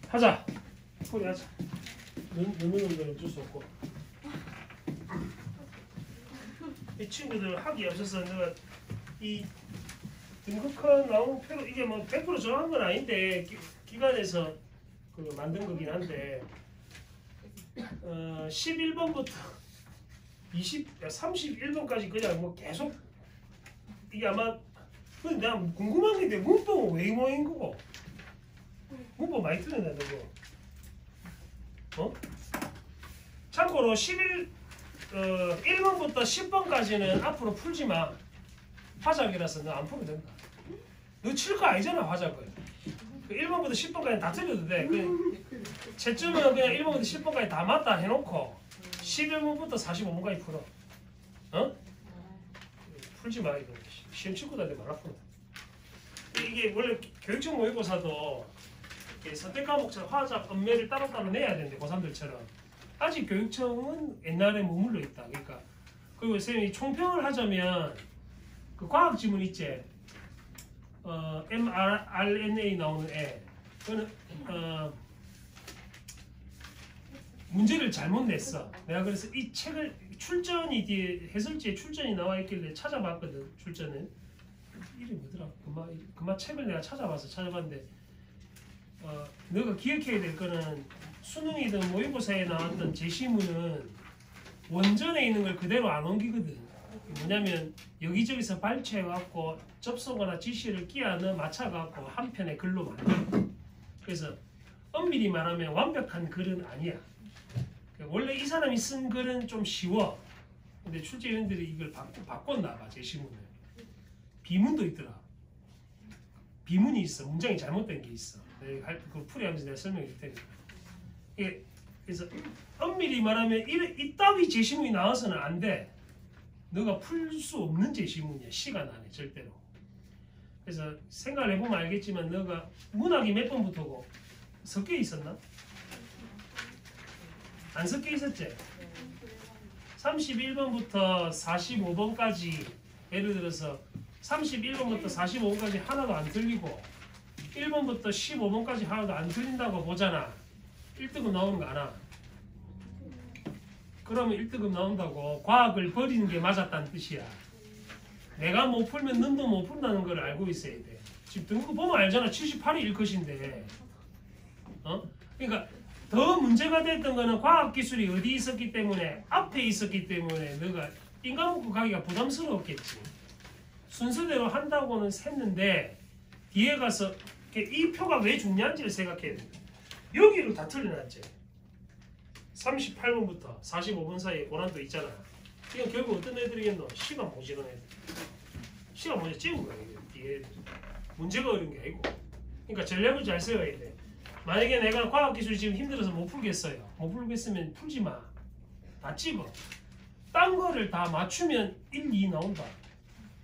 하자. 풀이 하자. 넣는 건 어쩔 수 없고. 이 친구들 학이 없어서 내가 이 등급컷 나온 표로 이게 뭐 100% 정확한 건 아닌데 기관에서 그 만든 거긴 한데 11번부터 31번까지 그냥 뭐 계속 이게 아마 근데 내가 궁금한 게 있는데 문법은 왜 모인 거고 문법 많이 틀린다 너 참고로 1번부터 10번까지는 앞으로 풀지 마. 화작이라서 너 안 풀어도 된다. 너 칠 거 아니잖아 화작을. 1번부터 10번까지 다 틀려도 돼. 채점은 그냥 1번부터 10번까지 다 맞다 해놓고 11번부터 45번까지 풀어. 풀지 마 이거. 시험 친구들한테 말아 풀어. 이게 원래 교육청 모의고사도 선택 과목처럼 화작, 엄매를 따로따로 내야 되는데 고3들처럼 아직 교육청은 옛날에 머물러 있다. 그러니까 그리고 선생님이 총평을 하자면 그 과학 지문 있지? mRNA 나오는 애 그거는 문제를 잘못 냈어. 내가 그래서 이 책을 출전이 뒤에 해설지에 출전이 나와 있길래 찾아봤거든. 출전은 이름이 뭐더라? 그마 책을 내가 찾아봤는데 너가 기억해야 될 거는 수능이든 모의고사에 나왔던 제시문은 원전에 있는 걸 그대로 안 옮기거든. 뭐냐면 여기저기서 발췌해갖고 접속어나 지시를 끼워 넣어 맞춰갖고 한 편의 글로 만들어. 그래서 엄밀히 말하면 완벽한 글은 아니야. 원래 이 사람이 쓴 글은 좀 쉬워. 근데 출제위원들이 이걸 바꿨나 봐. 제시문을. 비문도 있더라. 비문이 있어. 문장이 잘못된 게 있어. 그 풀이하면서 내가 설명해 줄 테니까. 그래서 엄밀히 말하면 이따위 제시문이 나와서는 안 돼. 너가 풀 수 없는 제시문이야. 시간 안에 절대로. 그래서 생각을 해보면 알겠지만 너가 문학이 몇 번부터고 섞여 있었나? 안 섞여 있었지? 31번부터 45번까지 예를 들어서 31번부터 45번까지 하나도 안 틀리고 1번부터 15번까지 하나도 안 틀린다고 보잖아. 1등급 나오는 거 아나? 그러면 1등급 나온다고 과학을 버리는 게 맞았다는 뜻이야. 내가 못 풀면 너도 못 푼다는 걸 알고 있어야 돼. 지금 등급 보면 알잖아. 78이 1컷인데. 그러니까 더 문제가 됐던 거는 과학기술이 어디 있었기 때문에 앞에 있었기 때문에 너가 인간문과 가기가 부담스러웠겠지. 순서대로 한다고는 샜는데 뒤에 가서 이 표가 왜 중요한지를 생각해야 돼. 여기를 다 틀려놨지. 38번부터 45번 사이에 고난도 있잖아. 이건 결국 어떤 애들이겠노? 시간 모자란 애들. 시간 모자 찍은 거야. 뒤에 문제가 어려운 게 아니고. 그러니까 전략을 잘 세워야 돼. 만약에 내가 과학기술이 지금 힘들어서 못 풀겠어요. 못 풀겠으면 풀지 마. 다 찍어. 딴 거를 다 맞추면 1, 2 나온다.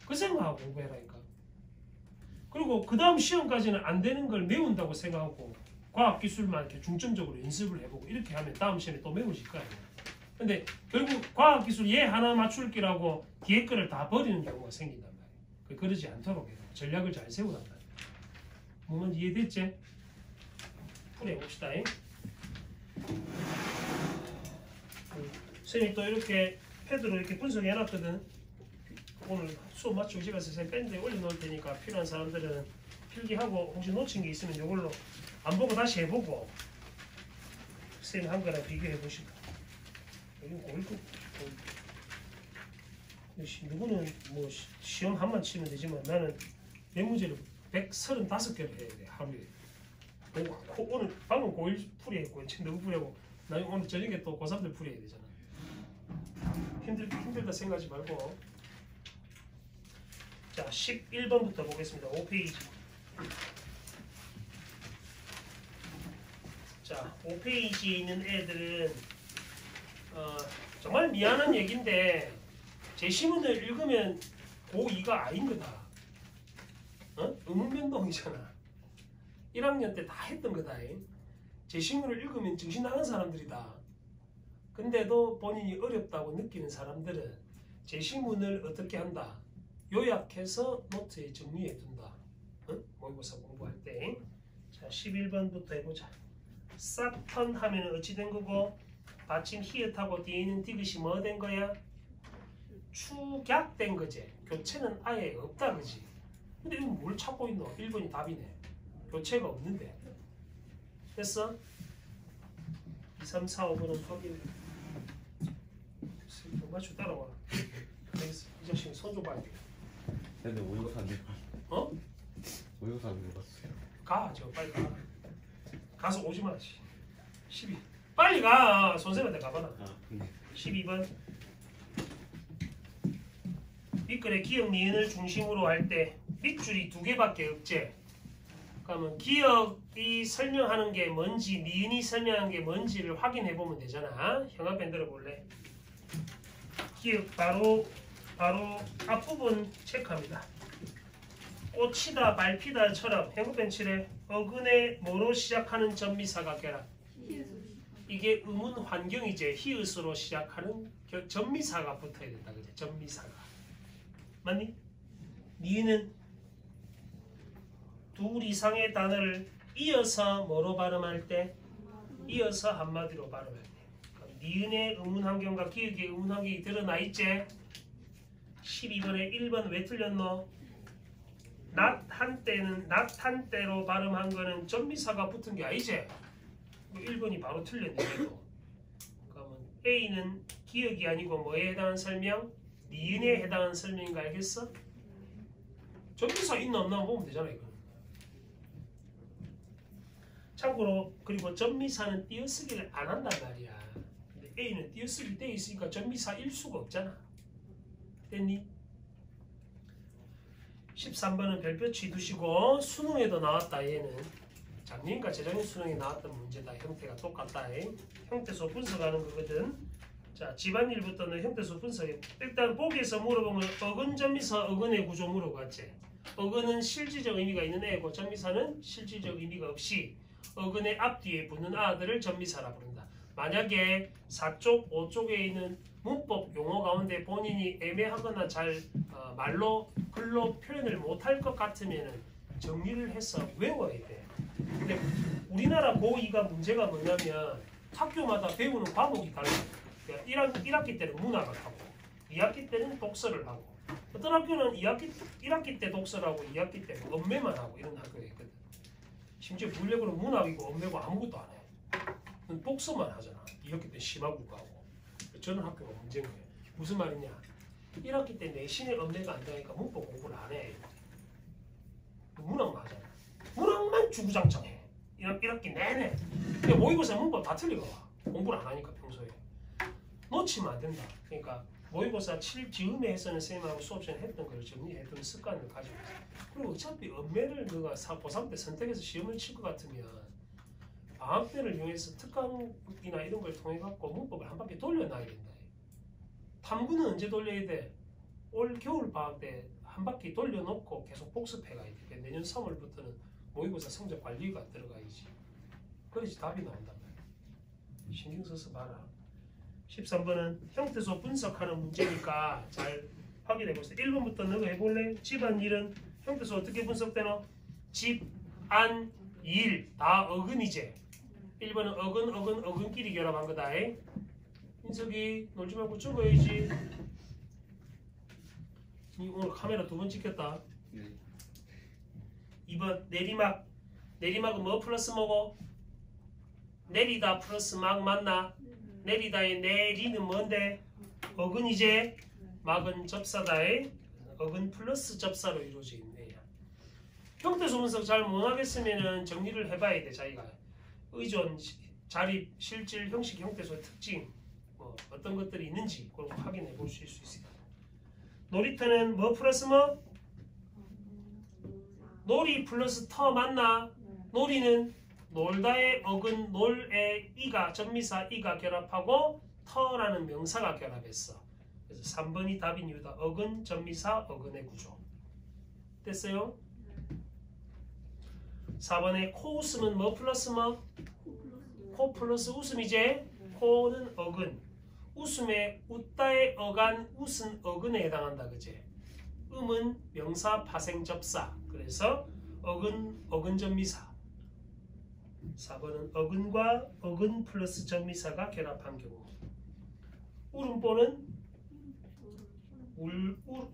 그 생각하고 공부해라니까. 그리고 그 다음 시험까지는 안 되는 걸 외운다고 생각하고 과학기술만 이렇게 중점적으로 연습을 해보고 이렇게 하면 다음 시험에 또 외워질 거 아니야. 근데 결국 과학기술 얘 하나 맞출 기라고 뒤에 거를 다 버리는 경우가 생긴단 말이야. 그러지 않도록 해라. 전략을 잘 세우란 말이야. 뭔지 이해됐지? 풀어봅시다. 선생님이 또 이렇게 패드로 이렇게 분석해놨거든. 오늘 수업 마치고 집에 가서 밴드에 올려놓을 테니까 필요한 사람들은 필기하고 혹시 놓친 게 있으면 이걸로 안 보고 다시 해보고 선생님 한 거랑 비교해 보시고. 여기 고일고 누구는 뭐 시험 한 번 치면 되지만 나는 내 문제를 135개를 해야 돼 하루에. 오늘 방금 고1 풀이했고 너무 풀이하고 나중에 오늘 저녁에 또 고3들 풀이해야 되잖아. 힘들다 생각하지 말고. 자 11번부터 보겠습니다. 5페이지. 자 5페이지에 있는 애들은 정말 미안한 얘기인데 제시문을 읽으면 고2가 아닌 거다. 의문변동이잖아. 1학년 때 다 했던 거다. 제시문을 읽으면 정신 나간 사람들이다. 근데도 본인이 어렵다고 느끼는 사람들은 제시문을 어떻게 한다? 요약해서 노트에 정리해 둔다. 모의고사 공부할 때. 자 11번부터 해보자. 싹턴 하면 어찌 된 거고 받침 히읗하고 뒤에 있는 디귿이 뭐 된 거야? 축약된 거지. 교체는 아예 없다 그지. 근데 이거 뭘 찾고 있노? 1번이 답이네. 교체가 없는데. 됐어? 2, 3, 4, 5번은 확인해. 맞춰 따라와. 알겠어. 이 자식이 손 좀 봐야 돼. 근데 모의고사 안 돼요. 어? 모의고사 안 돼봤어요. 가. 저 빨리 가. 가서 오지 마. 12. 빨리 가. 선생님한테 가봐라. 아 근데 12번. 밑글에 기역 니은을 중심으로 할 때 밑줄이 2개밖에 없지. 그러면 기역이 설명하는 게 뭔지 니은이 설명하는 게 뭔지를 확인해 보면 되잖아. 형아펜 들어볼래? 기역 바로 앞부분 체크합니다. 꽃이다 밟히다처럼 형아펜 칠해. 어근에 뭐로 시작하는 전미사각결합. 이게 음운 환경이제 히읗으로 시작하는 전미사가 붙어야 된다. 그죠? 전미사가. 맞니? 니은은 둘 이상의 단어를 이어서 뭐로 발음할 때? 이어서 한마디로 발음할 때. 그럼 니은의 음운 환경과 기역의 음운 환경이 드러나 있지? 12번에 1번 왜 틀렸노? 낫 한때로 발음한 거는 전미사가 붙은 게 아니지? 1번이 바로 틀렸네. 그러면 A는 기역이 아니고 뭐에 해당하는 설명? 니은에 해당하는 설명인 거 알겠어? 전미사 있나 없나 보면 되잖아 이거. 참고로 그리고 전미사는 띄어쓰기를 안 한단 말이야. 근데 A는 띄어쓰기 돼 있으니까 전미사일 수가 없잖아. 됐니? 13번은 별표치 두시고 수능에도 나왔다. 얘는 작년과 재작년 수능에 나왔던 문제다. 형태가 똑같다. 형태소 분석하는 거거든. 자, 집안일부터는 형태소 분석해. 일단 보기에서 물어보면 어근 전미사 어근의 구조 물어봤지. 어근은 실질적 의미가 있는 애고 전미사는 실질적 의미가 없이 어근의 앞뒤에 붙는 아들을 전미사라 부른다. 만약에 4쪽, 5쪽에 있는 문법 용어 가운데 본인이 애매하거나 잘 말로 글로 표현을 못할 것 같으면 정리를 해서 외워야 돼. 근데 우리나라 고2가 문제가 뭐냐면 학교마다 배우는 과목이 달라요. 그러니까 1학기 때는 문학을 하고 2학기 때는 독서를 하고 어떤 학교는 1학기 때 독서를 하고 2학기 때 언매만 하고 이런 학교가 있거든. 심지어 물리학으로 문학이고 언매고 아무것도 안 해. 독서만 하잖아. 2학기 때 심화국어 하고. 저는 학교가 문제인 거예요. 무슨 말이냐? 1학기 때 내신에 언매가 안 되니까 문법 공부를 안 해. 문학만 하잖아. 문학만 주구장창 해. 1학기 내내. 근데 모의고사 문법 다 틀리고 와. 공부를 안 하니까 평소에. 놓치면 안 된다. 그러니까 모의고사 7지음에서는 선생님하고 수업 시간에 했던 걸 정리해두는 습관을 가지고 있어. 그리고 어차피 언매를 너가 고3 때 선택해서 시험을 칠 것 같으면 방학 때를 이용해서 특강이나 이런 걸 통해 갖고 문법을 한 바퀴 돌려놔야 된다. 탐구는 언제 돌려야 돼? 올 겨울 방학 때 한 바퀴 돌려놓고 계속 복습해 가야 돼. 내년 3월부터는 모의고사 성적 관리가 들어가야지. 그래야지 답이 나온단 말이야. 신경 써서 봐라. 13번은 형태소 분석하는 문제니까 잘 확인해 보세요. 1번부터 너가 해볼래? 집안일은 형태소 어떻게 분석되노? 집, 안, 일 다 어근이지. 1번은 어근끼리 결합한 거다. 인석이 놀지 말고 적어야지. 니 오늘 카메라 2번 찍혔다. 네. 2번 내리막. 내리막은 뭐 플러스 뭐고? 내리다 플러스 막 맞나? 내리다의 내리는 뭔데? 어근이제. 막은 접사다의 어근 플러스 접사로 이루어져 있네. 형태소 분석 잘 못하겠으면 정리를 해봐야 돼. 자기가 의존, 자립, 실질, 형식, 형태소의 특징 뭐 어떤 것들이 있는지 그걸 확인해 보실 수 있습니다. 놀이터는 뭐 플러스 뭐? 놀이 플러스 터 맞나? 놀이는 놀다의 어근 놀의 이가 전미사 이가 결합하고 터라는 명사가 결합했어. 그래서 3번이 답인 이유다. 어근 전미사 어근의 구조. 됐어요? 4번에 코 웃음은 뭐 플러스 뭐? 코 플러스 웃음이제. 코는 어근. 웃음에 웃다의 어간 웃은 어근에 해당한다. 그제? 음은 명사 파생 접사. 그래서 어근 전미사. 4번은 어근과 어근 플러스 접미사가 결합한 경우. 울음보는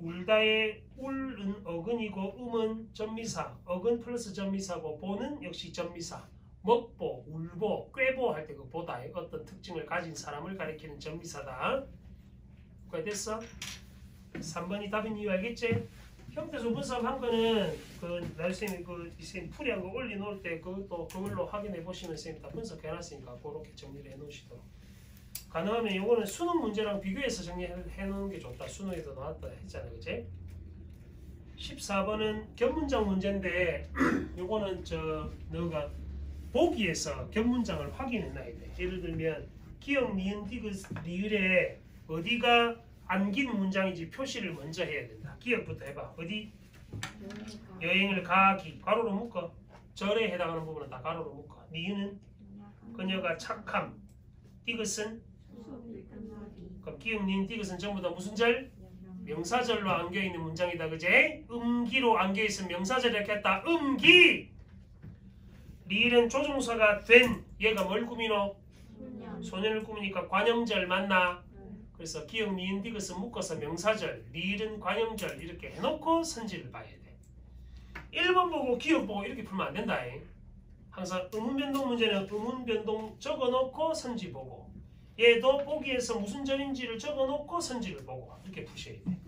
울다의 울은 어근이고 음은 접미사, 어근 플러스 접미사고 보는 역시 접미사. 먹보, 울보, 꾀보 할 때 그 보다의 어떤 특징을 가진 사람을 가리키는 접미사다. 그거 됐어? 3번이 답인 이유 알겠지? 형태소 분석한 거는 그 날쌤이 그 쌤 풀이한 거 올려놓을 때 그것도 그걸로 확인해 보시면 쌤이 다 분석해 놨으니까 그렇게 정리를 해 놓으시도록. 가능하면 요거는 수능 문제랑 비교해서 정리해 놓는 게 좋다. 수능에도 나왔다 했잖아, 그치? 14번은 견문장 문제인데 요거는 너가 보기에서 견문장을 확인해 놔야 돼. 예를 들면 기역, 니은, 디귿, 리을에 어디가 안긴 문장인지 표시를 먼저 해야 된다. 기역부터 해봐. 어디? 여행을 가기. 가로로 묶어. 절에 해당하는 부분은 다 가로로 묶어. 니은은 그녀가 착함. 디귿은 그럼 기역, 니은, 디귿은 전부 다 무슨 절? 명사절로 안겨있는 문장이다. 그제? 음기로 안겨있으면 명사절 이렇게 했다. 음기! 리을은 조종사가 된 얘가 뭘 꾸미노? 소년을 꾸미니까 관형절 맞나? 그래서 기역, 니은, 디귿은 묶어서 명사절, 리을은 관형절 이렇게 해놓고 선지를 봐야 돼. 1번 보고 기역 보고 이렇게 풀면 안 된다. 항상 의문변동 문제는 의문변동 적어놓고 선지 보고 얘도 보기에서 무슨 절인지를 적어놓고 선지를 보고 이렇게 푸셔야 돼.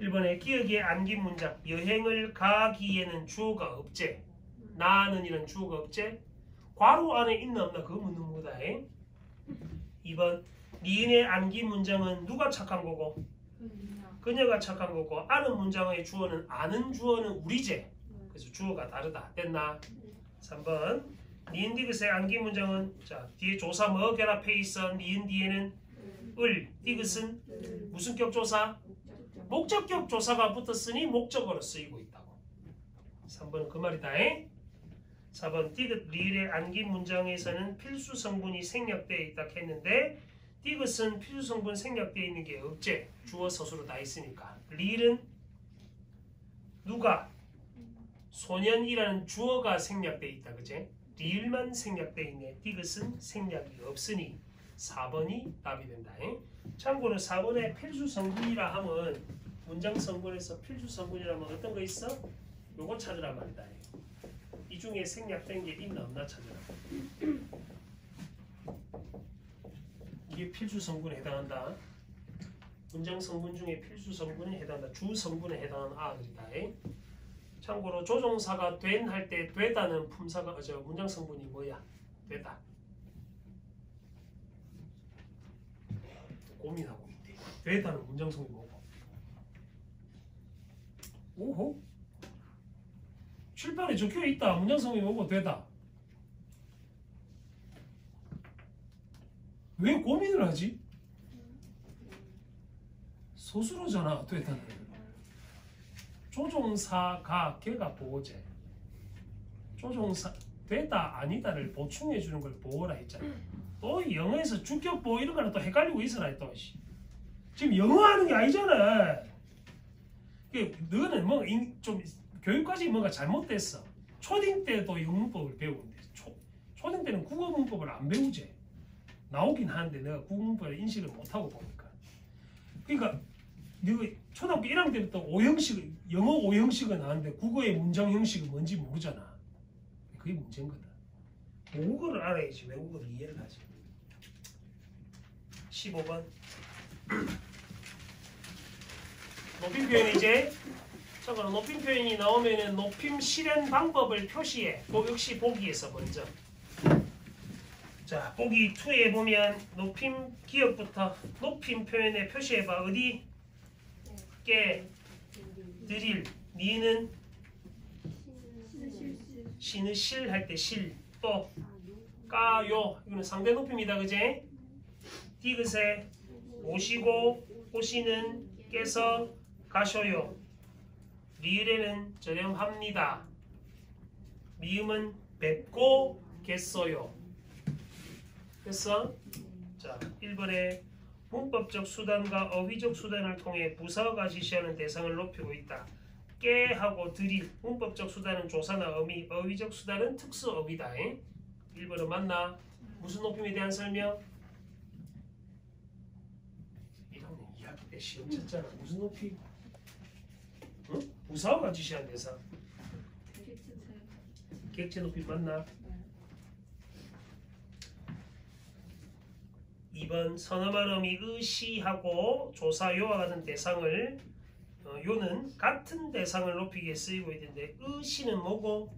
1번에 기역에 안긴 문장 여행을 가기에는 주어가 없제. 나는 이런 주어가 없제. 괄호 안에 있나 없나 그거 묻는 거다. 2번 니은에 안긴 문장은 누가 착한 거고? 그녀가 착한 거고 아는 문장의 주어는 아는 주어는 우리제. 그래서 주어가 다르다. 됐나? 3번 니은 디귿에 안긴 문장은 자 뒤에 조사 뭐 결합해 있어? 니은 뒤에는 을, 디귿은 무슨 격조사? 목적격 조사가 붙었으니 목적어로 쓰이고 있다고. 3번은 그 말이다. 4번 디귿 리을에 안긴 문장에서는 필수 성분이 생략되어 있다 했는데 디귿은 필수 성분 생략되어 있는 게 없제. 주어 서술로 다 있으니까. 리을은 누가? 소년이라는 주어가 생략되어 있다. 그제? 리을만 생략되어 있네. 디귿은 생략이 없으니 4번이 답이 된다. 참고로 4번에 필수 성분이라 하면 문장 성분에서 필수 성분이라면 어떤 거 있어? 요거 찾으라 말이다. 이 중에 생략된 게 있나 없나 찾으라. 이게 필수 성분에 해당한다. 문장 성분 중에 필수 성분에 해당한다. 주 성분에 해당하는 아들이다. 참고로 조종사가 된 할 때 되다는 품사가 문장 성분이 뭐야? 되다. 고민하고 있대. 되다는 문장 성분이 뭐고? 오호? 칠판에 적혀 있다. 문장 성분이 뭐고 되다. 왜 고민을 하지? 소수로잖아. 되다는. 조종사가 걔가 보호제. 조종사 되다 아니다를 보충해 주는 걸 보호라 했잖아. 또 영어에서 주격 보호 이런 거는 또 헷갈리고 있어라 또. 지금 영어 하는 게 아니잖아. 너는 뭐 좀 교육까지 뭔가 잘못됐어. 초딩 때도 영문법을 배우는데 초딩 때는 국어 문법을 안 배우지. 나오긴 하는데 내가 국어 문법을 인식을 못하고 보니까. 그러니까 너가 초등학교 1학년 때부터 5형식 영어 5형식은 나왔는데 국어의 문장 형식은 뭔지 모르잖아. 그게 문제인 거다. 모국어를 알아야지 외국어를 이해를 하지. 15번 높임 표현이지. 자, 그럼 높임 표현이 나오면은 높임 실현 방법을 표시해. 역시 보기에서 먼저. 자, 보기 2에 보면 높임 기역부터 높임 표현에 표시해봐. 어디? 깨, 드릴, 니는 시는 실 할 때 실, 또 까요. 이거는 상대 높임이다, 그제? 디귿에 오시고 오시는 깨서 가셔요. 리을에는 저렴합니다. 미음은 뵙고 겠어요. 됐어? 자, 1번에 문법적 수단과 어휘적 수단을 통해 부사가 지시하는 대상을 높이고 있다. 깨하고 들이 문법적 수단은 조사나 어미, 어휘적 수단은 특수 어휘다. 1번은 맞나? 무슨 높임에 대한 설명? 이런 2학기 때 시험 쳤잖아. 무슨 높임? 응? 부사어가 지시한 대상. 객체 높임 맞나? 2번 선어말 어미 의시하고 조사 요와 같은 대상을 요는 같은 대상을 높이기에 쓰이고 있는데 의시는 뭐고?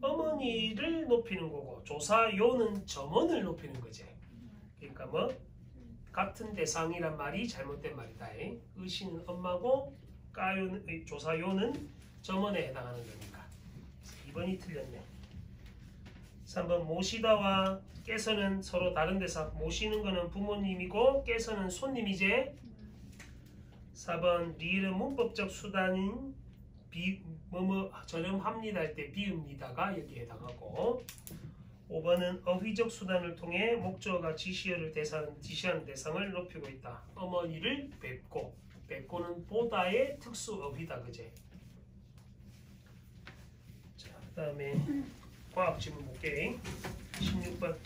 어머니를 높이는 거고 조사 요는 점원을 높이는 거지. 그러니까 뭐 같은 대상이란 말이 잘못된 말이다. 의시는 엄마고 까요는 조사 요는 점원에 해당하는 거니까 2번이 틀렸네. 3번 모시다와 깨서는 서로 다른 대상. 모시는 거는 부모님이고 깨서는 손님이지. 4번 리을은 문법적 수단인 저렴합니다 할 때 비읍니다가 여기에 해당하고 5번은 어휘적 수단을 통해 목적어가 지시어를 지시하는 대상을 높이고 있다. 어머니를 뵙고는 보다의 특수 어휘다. 그제? 자, 그 다음에 과학 지문 볼게. 16번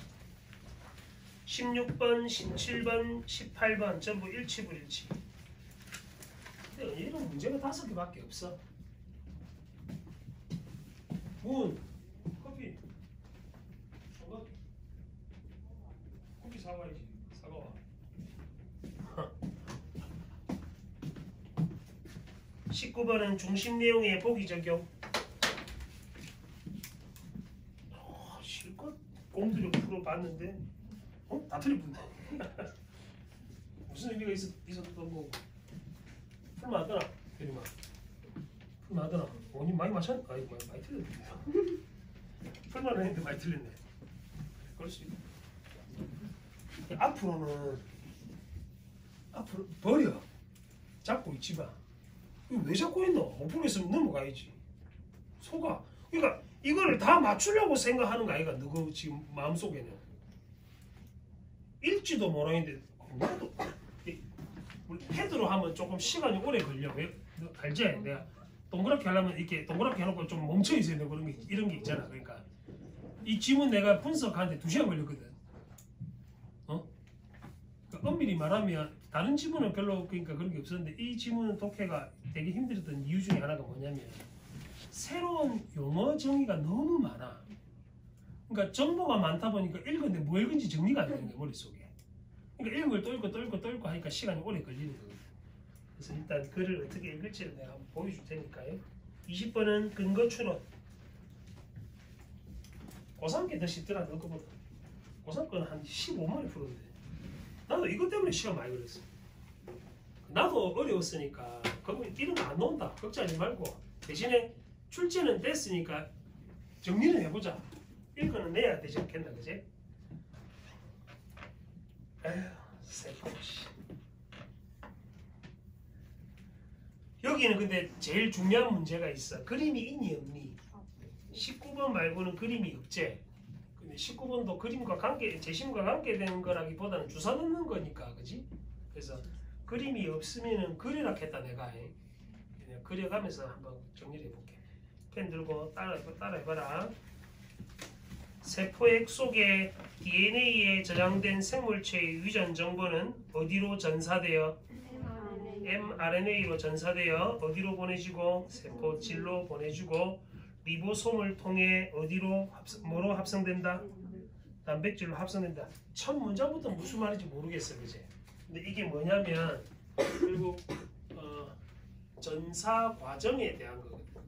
17번 18번 전부 일치불일치. 근데 이런 문제가 5개밖에 없어. 문 커피 커피 사와야지. 사가와. 19번은 중심 내용의 보기 적용. 실컷 꼼들여 풀어봤는데 다 틀렸군데. 무슨 의미가 있었던 거고. 풀면 안 되나? 대리마. 풀면 안 되나? 오니 많이 마셨? 아이 많이 틀렸네. 풀만 했는데 많이 틀렸네. 그럴 수 있고. 앞으로 버려. 잡고 있지 마. 이거 왜 잡고 있노? 못 풀겠으면 넘어가야지. 속아. 그러니까 이거를 다 맞추려고 생각하는 거 아이가? 너그 지금 마음속에는. 읽지도 모르겠는데 나도 헤드로 하면 조금 시간이 오래 걸려. 왜? 너 알지? 내가 동그랗게 하려면 이렇게 동그랗게 해놓고 좀 멈춰 있어야 되고 그런 게 이런 게 있잖아. 그러니까 이 지문 내가 분석하는데 2시간 걸렸거든. 그러니까 엄밀히 말하면 다른 지문은 별로 그러니까 그런 게 없었는데 이 지문은 독해가 되게 힘들었던 이유 중에 하나가 뭐냐면 새로운 용어 정의가 너무 많아. 그러니까 정보가 많다 보니까 읽었는데 뭐 읽은지 정리가 안 되는 거야 머릿속에. 그러니까 읽은 걸 또 읽고 하니까 시간이 오래 걸리는 거거든. 그래서 일단 글을 어떻게 읽을지를 내가 한번 보여줄 테니까요. 20번은 근거 추론. 고3 게 더 쉽더라 너 거보다. 고3 거는 한 15만에 풀었는데 나도 이것 때문에 시간 많이 걸렸어. 나도 어려웠으니까 그러면 이런 거 안 나온다 걱정하지 말고 대신에 출제는 됐으니까 정리는 해보자. 읽어는 내야 되지 않겠나 그지? 에휴 세포시. 여기는 근데 제일 중요한 문제가 있어. 그림이 있니 없니? 19번 말고는 그림이 없지. 근데 19번도 그림과 관계, 재심과 관계되는 거라기보다는 주사 넣는 거니까 그지? 그래서 그림이 없으면은 그리라 했다 내가. 그냥 그려가면서 한번 정리를 해볼게. 펜 들고 따라해봐라. 세포액 속에 DNA에 저장된 생물체의 유전 정보는 어디로 전사되어? mRNA로 전사되어 어디로 보내지고? 세포질로 보내주고 리보솜을 통해 어디로 뭐로 합성된다? 단백질로 합성된다. 첫 문장부터 무슨 말인지 모르겠어, 그지? 근데 이게 뭐냐면 결국 전사 과정에 대한 거거든.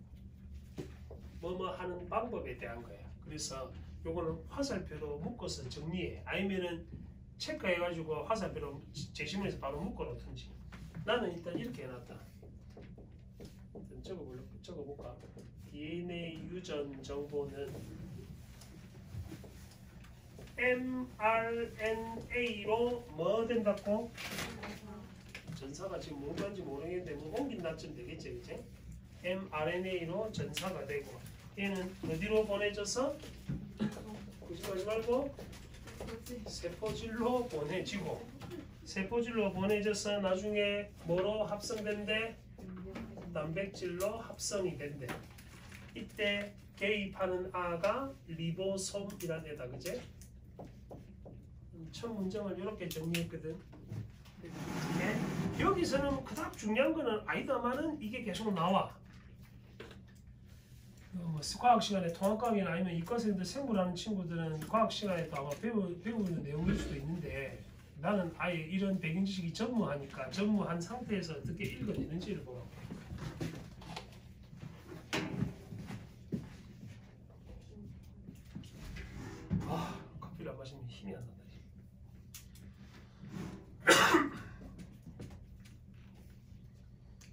뭐뭐 하는 방법에 대한 거야. 그래서 요거는 화살표로 묶어서 정리해. 아니면은 체크해가지고 화살표로 제시문에서 바로 묶어놓든지. 나는 일단 이렇게 해놨다. 일단 적어볼까? DNA 유전 정보는 mRNA로 뭐 된다고? 전사가 지금 뭔지 모르겠는데 뭐 옮긴다쯤 되겠지, 그치? mRNA로 전사가 되고 얘는 어디로 보내져서? 거짓말하지 말고 세포질로 보내지고 세포질로 보내져서 나중에 뭐로 합성된대? 단백질로 합성이 된대. 이때 개입하는 아가 리보솜이라는 애다, 그제? 첫 문장을 이렇게 정리했거든. 여기서는 그닥 중요한 거는 아니다마는 이게 계속 나와. 뭐 과학 시간에 통합과학이나 아니면 이과생들 생물하는 친구들은 과학 시간에도 아마 배우는 내용일 수도 있는데 나는 아예 이런 배경 지식이 전무하니까 전무한 상태에서 어떻게 읽어내는지를 보라고. 아, 커피를 안 마시면 힘이 안 난다.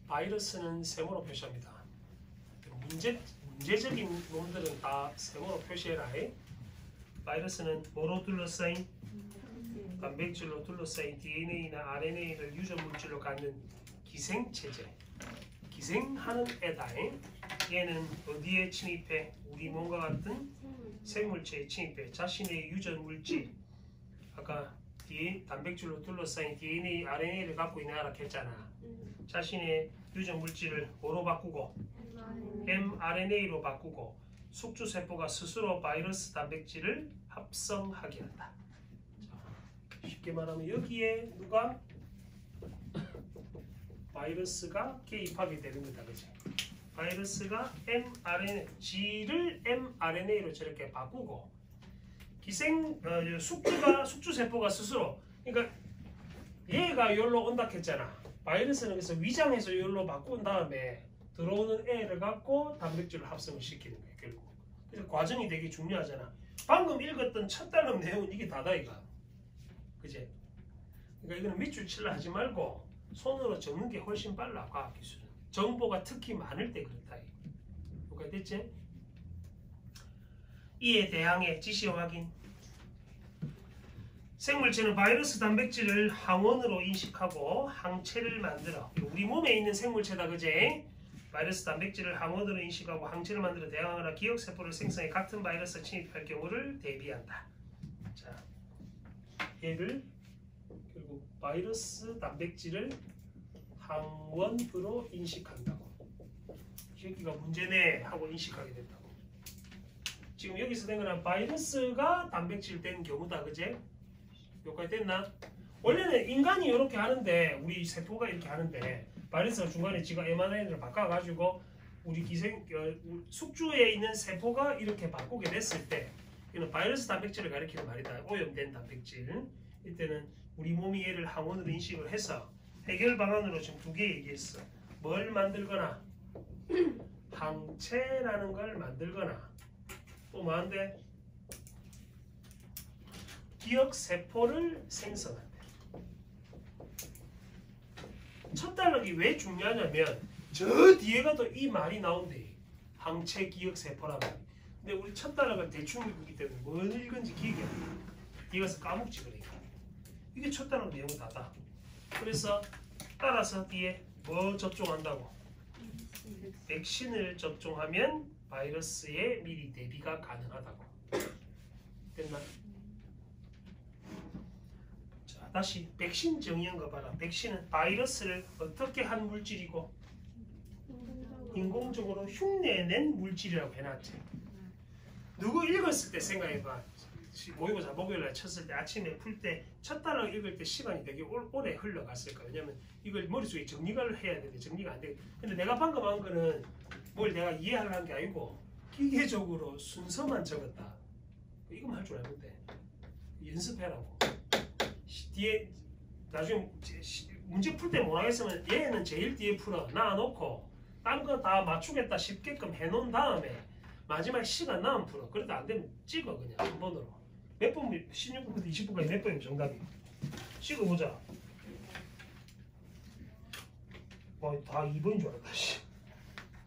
바이러스는 세모로 표시합니다. 문제적인 놈들은 다 세모로 표시해라. 바이러스는 뭐로 둘러싸인? 단백질로 둘러싸인 DNA나 RNA를 유전 물질로 갖는 기생체제. 기생하는 애다. 얘는 어디에 침입해? 우리 몸과 같은 생물체에 침입해. 자신의 유전 물질, 아까 단백질로 둘러싸인 DNA, RNA를 갖고 있는 애라 했잖아. 자신의 유전 물질을 뭐로 바꾸고? mRNA로 바꾸고 숙주세포가 스스로 바이러스 단백질을 합성하게 한다. 자, 쉽게 말하면 여기에 누가? 바이러스가 개입하게 되는 거다, 그치? 바이러스가 mRNA, G를 mRNA로 저렇게 바꾸고 숙주세포가 스스로, 그러니까 얘가 여기로 온다 했잖아. 바이러스는 그래서 위장해서 여기로 바꾼 다음에 들어오는 애를 갖고 단백질을 합성을 시키는 거야, 결국. 그래서 과정이 되게 중요하잖아. 방금 읽었던 첫 단락 내용은 이게 다다, 이거. 그치? 그러니까 이거는 밑줄 칠라 하지 말고 손으로 적는 게 훨씬 빨라, 과학기술은. 정보가 특히 많을 때 그렇다. 여기까지 됐지? 이에 대항해 지시 확인. 생물체는 바이러스 단백질을 항원으로 인식하고 항체를 만들어. 우리 몸에 있는 생물체다, 그제? 바이러스 단백질을 항원으로 인식하고 항체를 만들어 대항하거나 기억세포를 생성해 같은 바이러스가 침입할 경우를 대비한다. 자, 얘를 결국 바이러스 단백질을 항원으로 인식한다고. 이 새끼가 문제네 하고 인식하게 된다고. 지금 여기서 된 거는 바이러스가 단백질 된 경우다, 그제? 여기까지 됐나? 원래는 인간이 이렇게 하는데, 우리 세포가 이렇게 하는데 바이러스가 중간에 지가 mRNA를 바꿔가지고 우리 숙주에 있는 세포가 이렇게 바꾸게 됐을 때, 이는 바이러스 단백질을 가리키는 말이다. 오염된 단백질. 이때는 우리 몸이 얘를 항원으로 인식을 해서 해결 방안으로 지금 두 개 얘기했어. 뭘 만들거나 항체라는 걸 만들거나 또 뭐한데? 기억세포를 생성한대. 첫 단락이 왜 중요하냐면 저 뒤에가 또 이 말이 나온대. 항체 기억세포란 말이. 근데 우리 첫 단락은 대충 읽기 때문에 뭘 읽은지 기억이 안 나. 뒤에가서 까먹지 그러니까. 이게 첫 단락 내용 다다. 그래서 따라서 뒤에 뭐 접종한다고? 백신을 접종하면 바이러스에 미리 대비가 가능하다고. 됐나? 자, 다시 백신 정의한 거 봐라. 백신은 바이러스를 어떻게 한 물질이고 인공적으로 흉내낸 물질이라고 해놨지. 누구 읽었을 때 생각해봐. 모의고사 목요일날 쳤을 때 아침에 풀 때 첫 단락 읽을 때 시간이 되게 오래 흘러갔을 거야. 왜냐면 이걸 머릿속에 정리가 해야 되는데 정리가 안 돼. 근데 내가 방금 한 거는 뭘 내가 이해하려는 게 아니고 기계적으로 순서만 적었다. 이거만 할 줄 알면 돼. 연습해라고. 뒤에 나중에 문제 풀 때 못하겠으면 얘는 제일 뒤에 풀어 놔놓고 딴 거 다 맞추겠다 싶게끔 해놓은 다음에 마지막에 시간 나면 풀어. 그래도 안 되면 찍어 그냥 한 번으로. 몇 번, 16분부터 20분까지 몇 번이면 정답이. 찍어보자. 다 2번인 줄 알았다.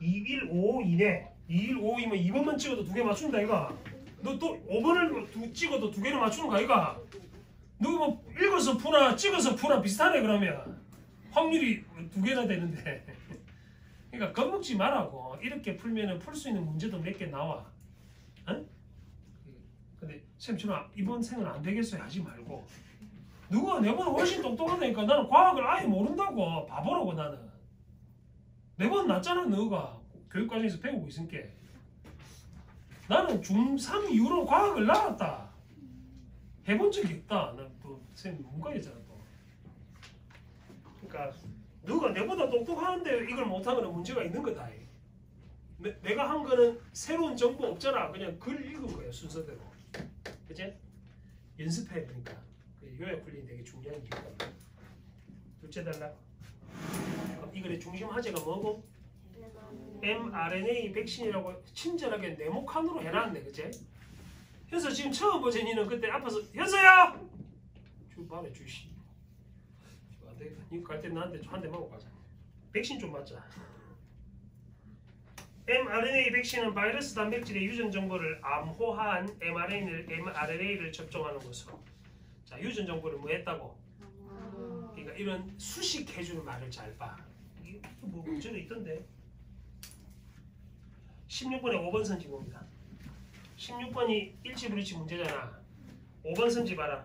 2152네. 2152면 2번만 찍어도 2개 맞춘다 이가. 너 또 5번을 찍어도 2개를 맞추는 거 아이가. 너 뭐 읽어서 풀어 찍어서 풀어 비슷하네 그러면. 확률이 2개나 되는데. 그러니까 겁먹지 말라고. 이렇게 풀면은 풀 수 있는 문제도 몇 개 나와. 응? 근데 쌤처럼 이번 생은 안 되겠어요 하지 말고. 누가 내보다 훨씬 똑똑하다니까. 나는 과학을 아예 모른다고. 바보라고 나는. 매번 낮잖아. 너가 교육과정에서 배우고 있으니까. 나는 중3 이후로 과학을 나왔다. 해본 적이 없다. 나또 선생님 문과였잖아 또. 그러니까 너가 내보다 똑똑하는데 이걸 못하면 문제가 있는 거다. 내가 한 거는 새로운 정보 없잖아. 그냥 글 읽은 거야 순서대로. 그치? 연습해 보니까 요약 훈련이 되게 중요한 이유가. 둘째 단락. 그럼 이거의 중심 화제가 뭐고? mRNA 백신이라고 친절하게 네모칸으로 해놨네, 그치? 현서 지금 처음 버전이는 그때 앞에서 현서야! 주 말해 주시. 안 되겠다. 니가 갈 때 나한테 한 대 먹고 가자. 백신 좀 맞자. mRNA 백신은 바이러스 단백질의 유전 정보를 암호화한 mRNA를 접종하는 것으로. 자, 유전 정보를 뭐 했다고? 그러니까 이런 수식해주는 말을 잘 봐. 이게 뭐 문제가 있던데. 16번에 5번 선지 봅니다. 16번이 일치불일치 문제잖아. 5번 선지 봐라.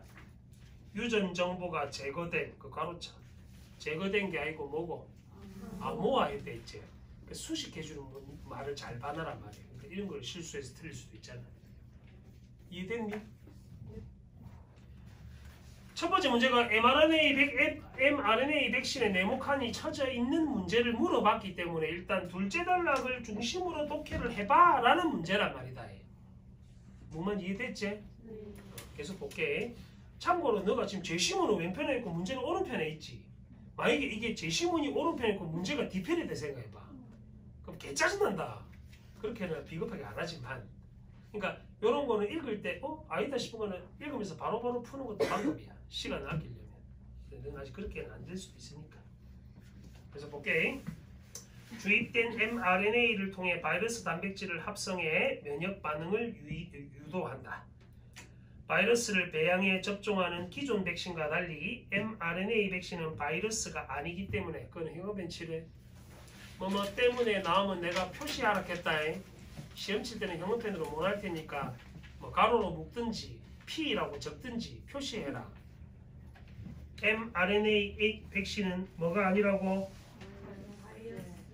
유전 정보가 제거된 그 가로차. 제거된 게 아니고 뭐고? 암호화에 돼 있지. 수식해주는 말을 잘 봐놔란 말이에요. 그러니까 이런 걸 실수해서 틀릴 수도 있잖아. 이해됐니? 첫 번째 문제가 mRNA 백신의 네모칸이 쳐져 있는 문제를 물어봤기 때문에 일단 둘째 단락을 중심으로 독해를 해봐 라는 문제란 말이다. 뭐만 이해됐지? 계속 볼게. 참고로 너가 지금 제시문은 왼편에 있고 문제는 오른편에 있지. 만약에 이게 제시문이 오른편에 있고 문제가 뒤편에 돼 생각해봐. 그럼 개 짜증난다. 그렇게는 비겁하게 안 하지만, 그러니까 이런 거는 읽을 때 아니다 싶은 거는 읽으면서 바로바로 푸는 것도 방법이야. 시간을 아끼려면. 근데 넌 아직 그렇게는 안 될 수도 있으니까. 그래서 볼게. 주입된 mRNA를 통해 바이러스 단백질을 합성해 면역 반응을 유도한다. 바이러스를 배양해 접종하는 기존 백신과 달리 mRNA 백신은 바이러스가 아니기 때문에, 그건 형어벤치를 뭐뭐 때문에 나오면 내가 표시하라 했다. 시험 칠 때는 형어펜으로 못 할 테니까 뭐 가로로 묶든지 P라고 적든지 표시해라. mRNA 백신은 뭐가 아니라고?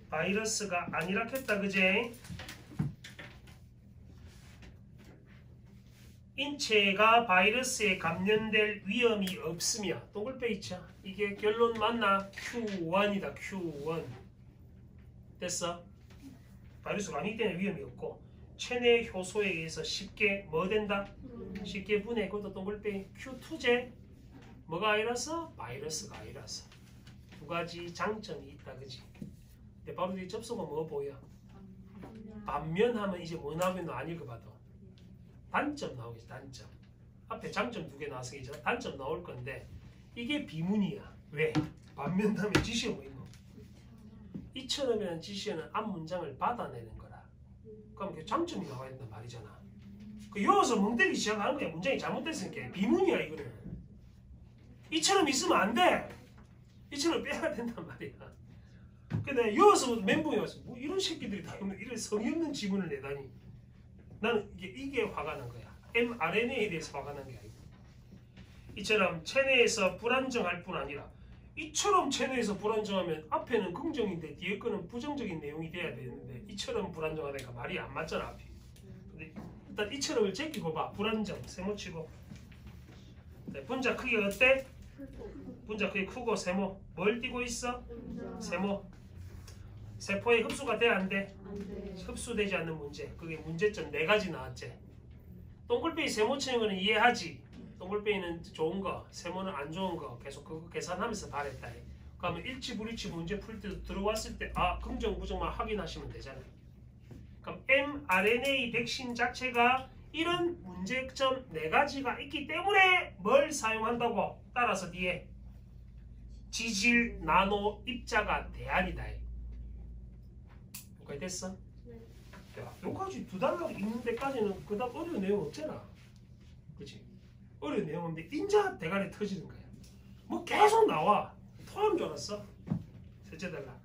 바이러스가 아니라 했다. 그제? 인체가 바이러스에 감염될 위험이 없으며 동글빼 있죠? 이게 결론 맞나? Q1이다. Q1 됐어? 바이러스가 아니기 때문에 위험이 없고 체내 효소에 의해서 쉽게 뭐 된다? 쉽게 분해. 그것도 동글빼 Q2제 뭐가 아니라서? 바이러스가 아니라서. 두 가지 장점이 있다. 그지? 근데 바로 뒤에 접속은 뭐 보여? 반면하면 이제 뭐 나오면 안 읽어봐도 단점 나오겠지. 단점. 앞에 장점 두 개 나와서 이제 단점 나올 건데 이게 비문이야. 왜? 반면 다음에 지시어 뭐 있노? 이처럼이라는 지시어는 앞 문장을 받아내는 거라. 그럼 그 장점이 나와야 된단 말이잖아. 그 여기서 멍때리기 시작하는 거야. 문장이 잘못됐으니까. 비문이야 이거는. 이처럼 있으면 안 돼. 이처럼 빼야 된단 말이야. 근데 여기서 멘붕이 왔어. 뭐 이런 새끼들이 다 있는 이런 성의 없는 지문을 내다니. 나는 이게 화가 난 거야. mRNA에 대해서 화가 난 게 아니고. 이처럼 체내에서 불안정할 뿐 아니라 이처럼 체내에서 불안정하면 앞에는 긍정인데 뒤에 거는 부정적인 내용이 돼야 되는데 이처럼 불안정하니까 말이 안 맞잖아 앞이. 근데 일단 이처럼을 제끼고 봐. 불안정 세모 치고. 네, 분자 크기 어때? 분자 크기 크고 세모. 뭘 띄고 있어? 세모. 세포에 흡수가 돼 안 돼? 흡수되지 않는 문제. 그게 문제점 4가지 나왔지. 동글뱅이 세모 치는 거는 이해하지. 동글뱅이는 좋은 거, 세모는 안 좋은 거 계속 그거 계산하면서 말했다. 그러면 일치불일치 문제 풀 때도 들어왔을 때 긍정 부정만 확인하시면 되잖아요. 그럼 mRNA 백신 자체가 이런 문제점 4가지가 있기 때문에 뭘 사용한다고? 따라서 뒤에 지질 나노 입자가 대안이다. 여기까지 됐어? 네. 야, 여기까지 2단락 읽는 데까지는 그다음 어려운 내용 없잖아. 그치? 어려운 내용 없는데 인자 대가리 터지는 거야. 뭐 계속 나와. 토하는 줄 알았어? 셋째 단락.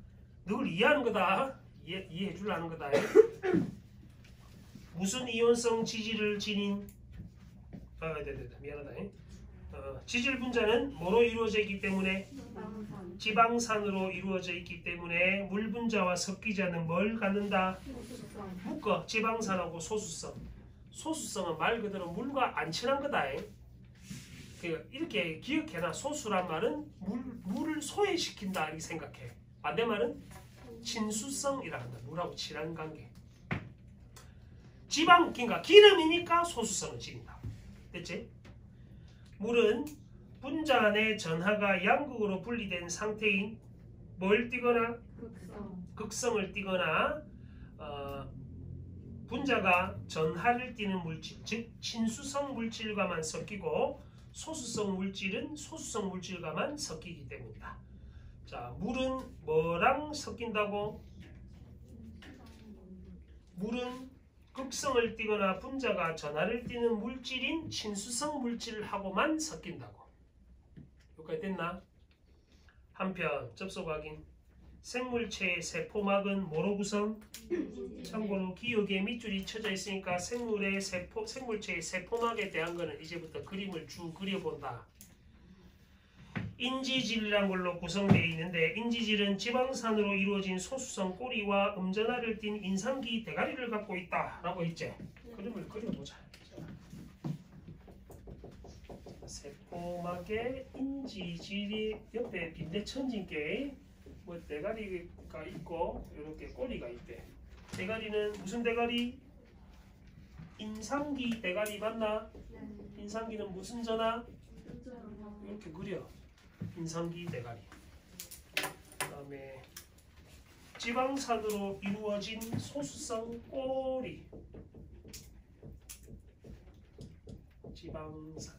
널 이해하는 거다. 이해해 주려는 거다. 무슨 이온성 지질을 지닌 네, 미안하다. 지질 분자는 뭐로 이루어져 있기 때문에 지방산, 지방산으로 이루어져 있기 때문에 물 분자와 섞이지 않는 뭘 갖는다? 소수성, 묶어. 지방산하고 소수성. 소수성은 말 그대로 물과 안 친한 거다. 이렇게 기억해놔. 소수란 말은 물을 소외시킨다 이렇게 생각해. 반대말은 친수성이라 한다. 물하고 친한 관계. 지방, 그러니까 기름이니까 소수성을 지닌다. 됐지? 물은 분자 안에 전하가 양극으로 분리된 상태인 뭘 띠거나 극성, 극성을 띠거나 분자가 전하를 띠는 물질, 즉 친수성 물질과만 섞이고 소수성 물질은 소수성 물질과만 섞이기 때문이다. 자, 물은 뭐랑 섞인다고? 물은 극성을 띠거나 분자가 전하를 띠는 물질인 친수성 물질하고만 섞인다고. 여기까지 됐나? 한편 접속 확인. 생물체의 세포막은 뭐로 구성? 참고로 기억에 밑줄이 쳐져 있으니까 생물체의 세포막에 대한 거는 이제부터 그림을 쭉 그려본다. 인지질이란 걸로 구성되어 있는데 인지질은 지방산으로 이루어진 소수성 꼬리와 음전하를 띤 인상기 대가리를 갖고 있다 라고 했지. 그림을 그려보자. 세포막에 인지질이 옆에 빈대천진께 뭐 대가리가 있고 이렇게 꼬리가 있대. 대가리는 무슨 대가리? 인상기 대가리 맞나? 인상기는 무슨 전하? 이렇게 그려. 인상기 대가리. 그다음에 지방산으로 이루어진 소수성 꼬리. 지방산.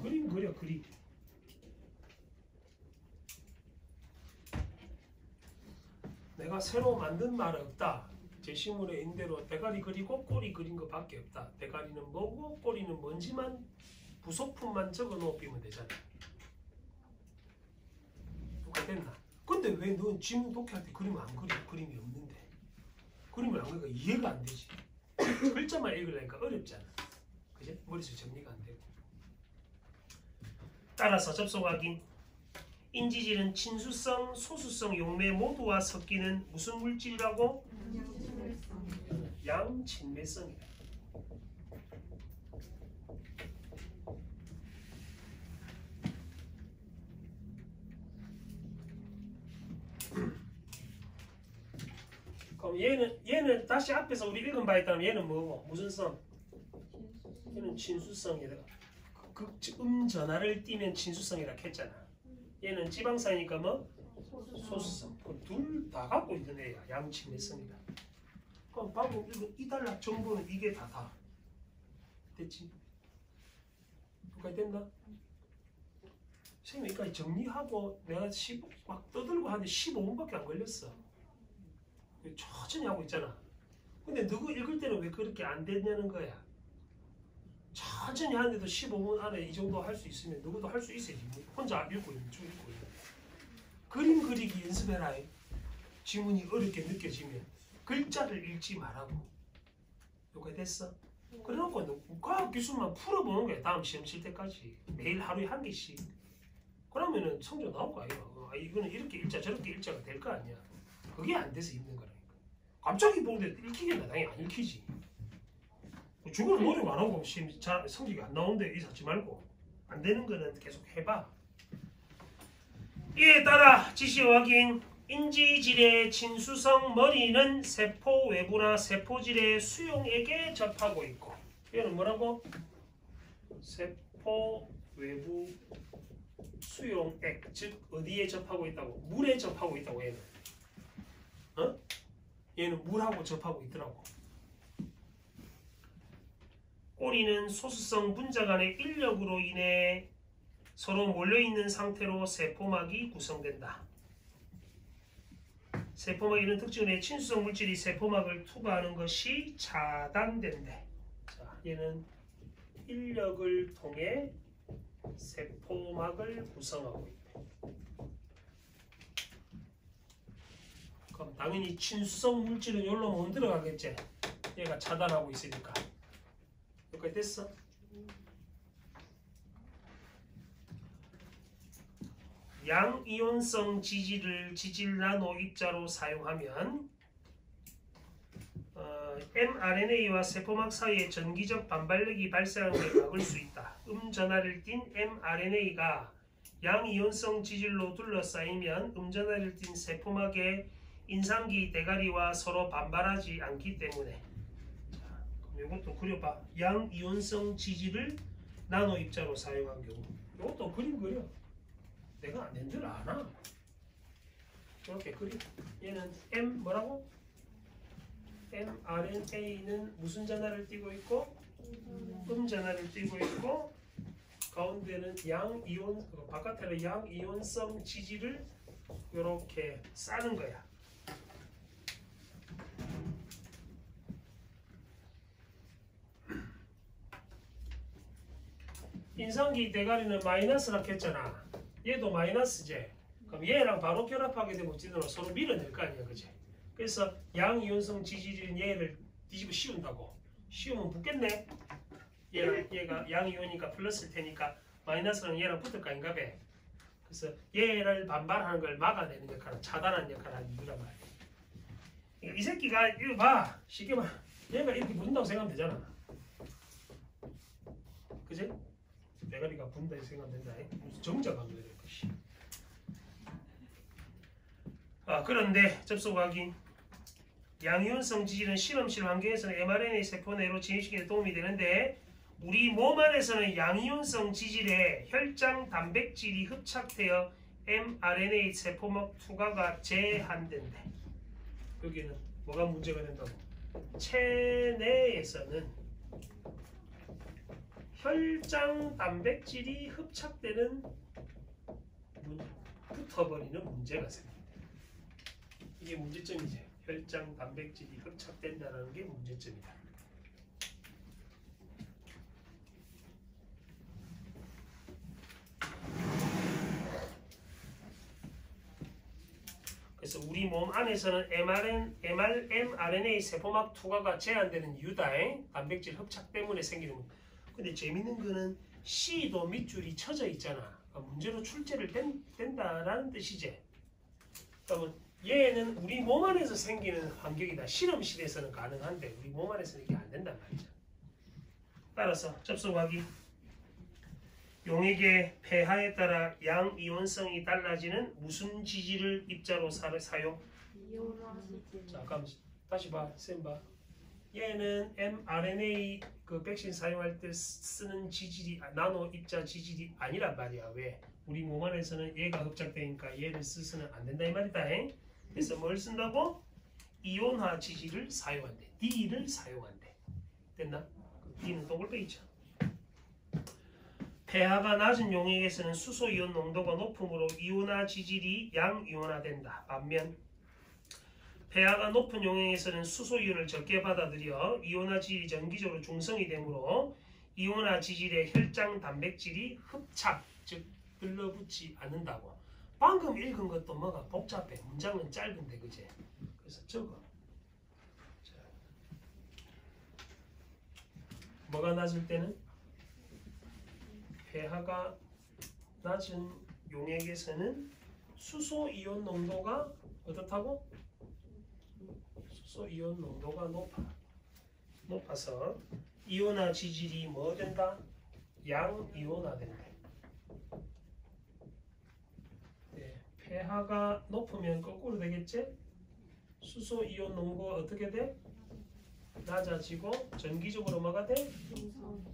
그림 그려 그림. 내가 새로 만든 말은 없다. 제시문에 있는 대로 대가리 그리고 꼬리 그린 것밖에 없다. 대가리는 뭐고 꼬리는 뭔지만 부속품만 적어 놓으면 되잖아. 누가 됐나? 근데 왜 넌 지문 독해할 때 그림 안 그려? 그림이 없는데. 그림을 안 그리니까 이해가 안 되지. 글자만 읽으려니까 어렵잖아. 그지? 머릿속에 정리가 안 되고. 따라서 접속 확인. 인지질은 친수성, 소수성 용매 모두와 섞이는 무슨 물질이라고? 양친매성이다. 그럼 얘는 다시 앞에서 우리 읽은 바에 따르면 얘는 뭐고? 무슨 성? 얘는 친수성이다. 음전하를 띠면 친수성이라 했잖아. 얘는 지방산이니까 뭐? 소수성. 둘 다 갖고 있는 애야. 양친매성이다. 그럼 방금 읽은 이 단락 정보는 이게 다. 됐지? 여기까지 됐나? 선생님 여기까지 정리하고 내가 막 떠들고 하는데 15분밖에 안 걸렸어. 천천히 하고 있잖아. 근데 누구 읽을 때는 왜 그렇게 안 됐냐는 거야. 천천히 하는데도 15분 안에 이 정도 할 수 있으면 누구도 할 수 있어야지. 혼자 읽고 있는 쭉 읽고 있는. 그림 그리기 연습해라. 지문이 어렵게 느껴지면 글자를 읽지 말라고. 여기까지 됐어? 그래놓고 과학 기술만 풀어보는 거야. 다음 시험 칠 때까지. 매일 하루에 한 개씩. 그러면은 성적 나올 거 아니야. 이거는 이렇게 읽자 저렇게 읽자가 될 거 아니야. 그게 안 돼서 힘든 거라니까. 갑자기 보는데 읽히겠나? 당연히 안 읽히지. 죽을 노력 안 하고 시험 성적이 안 나오는데 이사지 말고 안 되는 거는 계속 해봐. 이에 따라 지시 확인. 인지질의 친수성 머리는 세포 외부나 세포질의 수용액에 접하고 있고 얘는 뭐라고? 세포 외부 수용액 즉 어디에 접하고 있다고? 물에 접하고 있다고 얘는. 얘는 물하고 접하고 있더라고. 꼬리는 소수성 분자 간의 인력으로 인해 서로 몰려있는 상태로 세포막이 구성된다. 세포막이 이런 특징의 친수성 물질이 세포막을 투과하는 것이 차단된대. 자, 얘는 인력을 통해 세포막을 구성하고 있대. 그럼 당연히 친수성 물질은 여기로 못 들어가겠지. 얘가 차단하고 있으니까. 여기까지 됐어? 양이온성 지질을 지질 나노 입자로 사용하면 mRNA와 세포막 사이에 전기적 반발력이 발생하는 걸 막을 수 있다. 전하를 띤 mRNA가 양이온성 지질로 둘러싸이면 전하를 띤 세포막의 인상기 대가리와 서로 반발하지 않기 때문에. 자, 그럼 이것도 그려봐. 양이온성 지질을 나노 입자로 사용한 경우. 이것도 그림 그려. 내가 안 된 줄 아나? 이렇게 그려. 얘는 M 뭐라고? mRNA는 무슨 전하를 띠고 있고 전하를 띠고 있고 가운데는 양이온 바깥에는 양이온성 지질을 이렇게 싸는 거야. 인상기 대가리는 마이너스라 했잖아. 얘도 마이너스지. 그럼 얘랑 바로 결합하게 되면 어찌되나 서로 밀어낼 거 아니야, 그지? 그래서 양이온성 지질인 얘를 뒤집어 씌운다고. 씌우면 붙겠네. 얘가 양이온이니까 플러스일 테니까 마이너스랑 얘랑 붙을 거 아닌가 봐. 그래서 얘를 반발하는 걸 막아내는 역할을 차단하는 역할을 하는 이유란 말이야. 이 새끼가 이거 봐. 쉽게 말. 얘가 이렇게 붙는다고 생각하면 되잖아. 그지? 대가리가 분다 이 생각하면 된다. 무슨 정자가 그래. 그런데 접속 확인. 양이온성 지질은 실험실 환경에서는 mRNA 세포 내로 진입시키는 데 도움이 되는데 우리 몸 안에서는 양이온성 지질에 혈장 단백질이 흡착되어 mRNA 세포막 투과가 제한된대. 여기는 뭐가 문제가 된다고? 체내에서는 혈장 단백질이 흡착되는 붙어버리는 문제가 생깁니다. 이게 문제점이지. 혈장 단백질이 흡착된다는 게 문제점이다. 그래서 우리 몸 안에서는 mRNA 세포막 투과가 제한되는 이유다. 단백질 흡착 때문에 생기는 거. 근데 재밌는 거는 C도 밑줄이 쳐져 있잖아. 문제로 출제를 된다라는 뜻이지. 그러면 얘는 우리 몸 안에서 생기는 환경이다. 실험실에서는 가능한데 우리 몸 안에서는 이게 안 된단 말이죠. 따라서 접속하기. 용액의 pH에 따라 양이온성이 달라지는 무슨 지질을 입자로 사용? 자, 그럼 다시 봐. 쌤 봐. 얘는 mRNA 그 백신 사용할 때 쓰는 지질이 나노 입자 지질이 아니란 말이야. 왜? 우리 몸 안에서는 얘가 흡착되니까 얘를 쓰서는 안 된다 이 말이다. 그래서 뭘 쓴다고? 이온화 지질을 사용한대. D를 사용한대. 됐나? D는 동글빼기죠. pH가 낮은 용액에서는 수소이온 농도가 높으므로 이온화 지질이 양이온화된다. 반면 pH가 높은 용액에서는 수소이온을 적게 받아들여 이온화 지질이 전기적으로 중성이 되므로 이온화 지질의 혈장 단백질이 흡착, 즉 들러붙지 않는다고. 방금 읽은 것도 뭐가 복잡해. 문장은 짧은데 그제? 그래서 적어. 자, 뭐가 낮을 때는? pH가 낮은 용액에서는 수소이온 농도가 어떻다고? 수소이온 농도가 높아서 이온화 지질이 뭐 된다? 양이온화 된다. 네, pH가 높으면 거꾸로 되겠지? 수소이온 농도가 어떻게 돼? 낮아지고 전기적으로 뭐가 돼?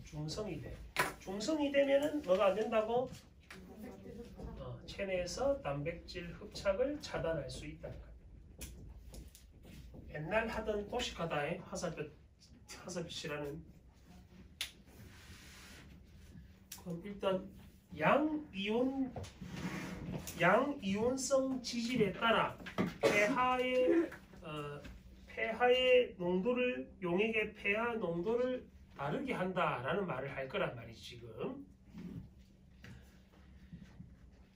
중성이 돼. 중성이 되면은 뭐가 안 된다고? 체내에서 단백질 흡착을 차단할 수 있다는 거야. 옛날 하던 도식하다의 화살표시라는. 그럼 일단 양이온성 지질에 따라 pH의 농도를 용액의 pH 농도를 다르게 한다라는 말을 할 거란 말이지 지금.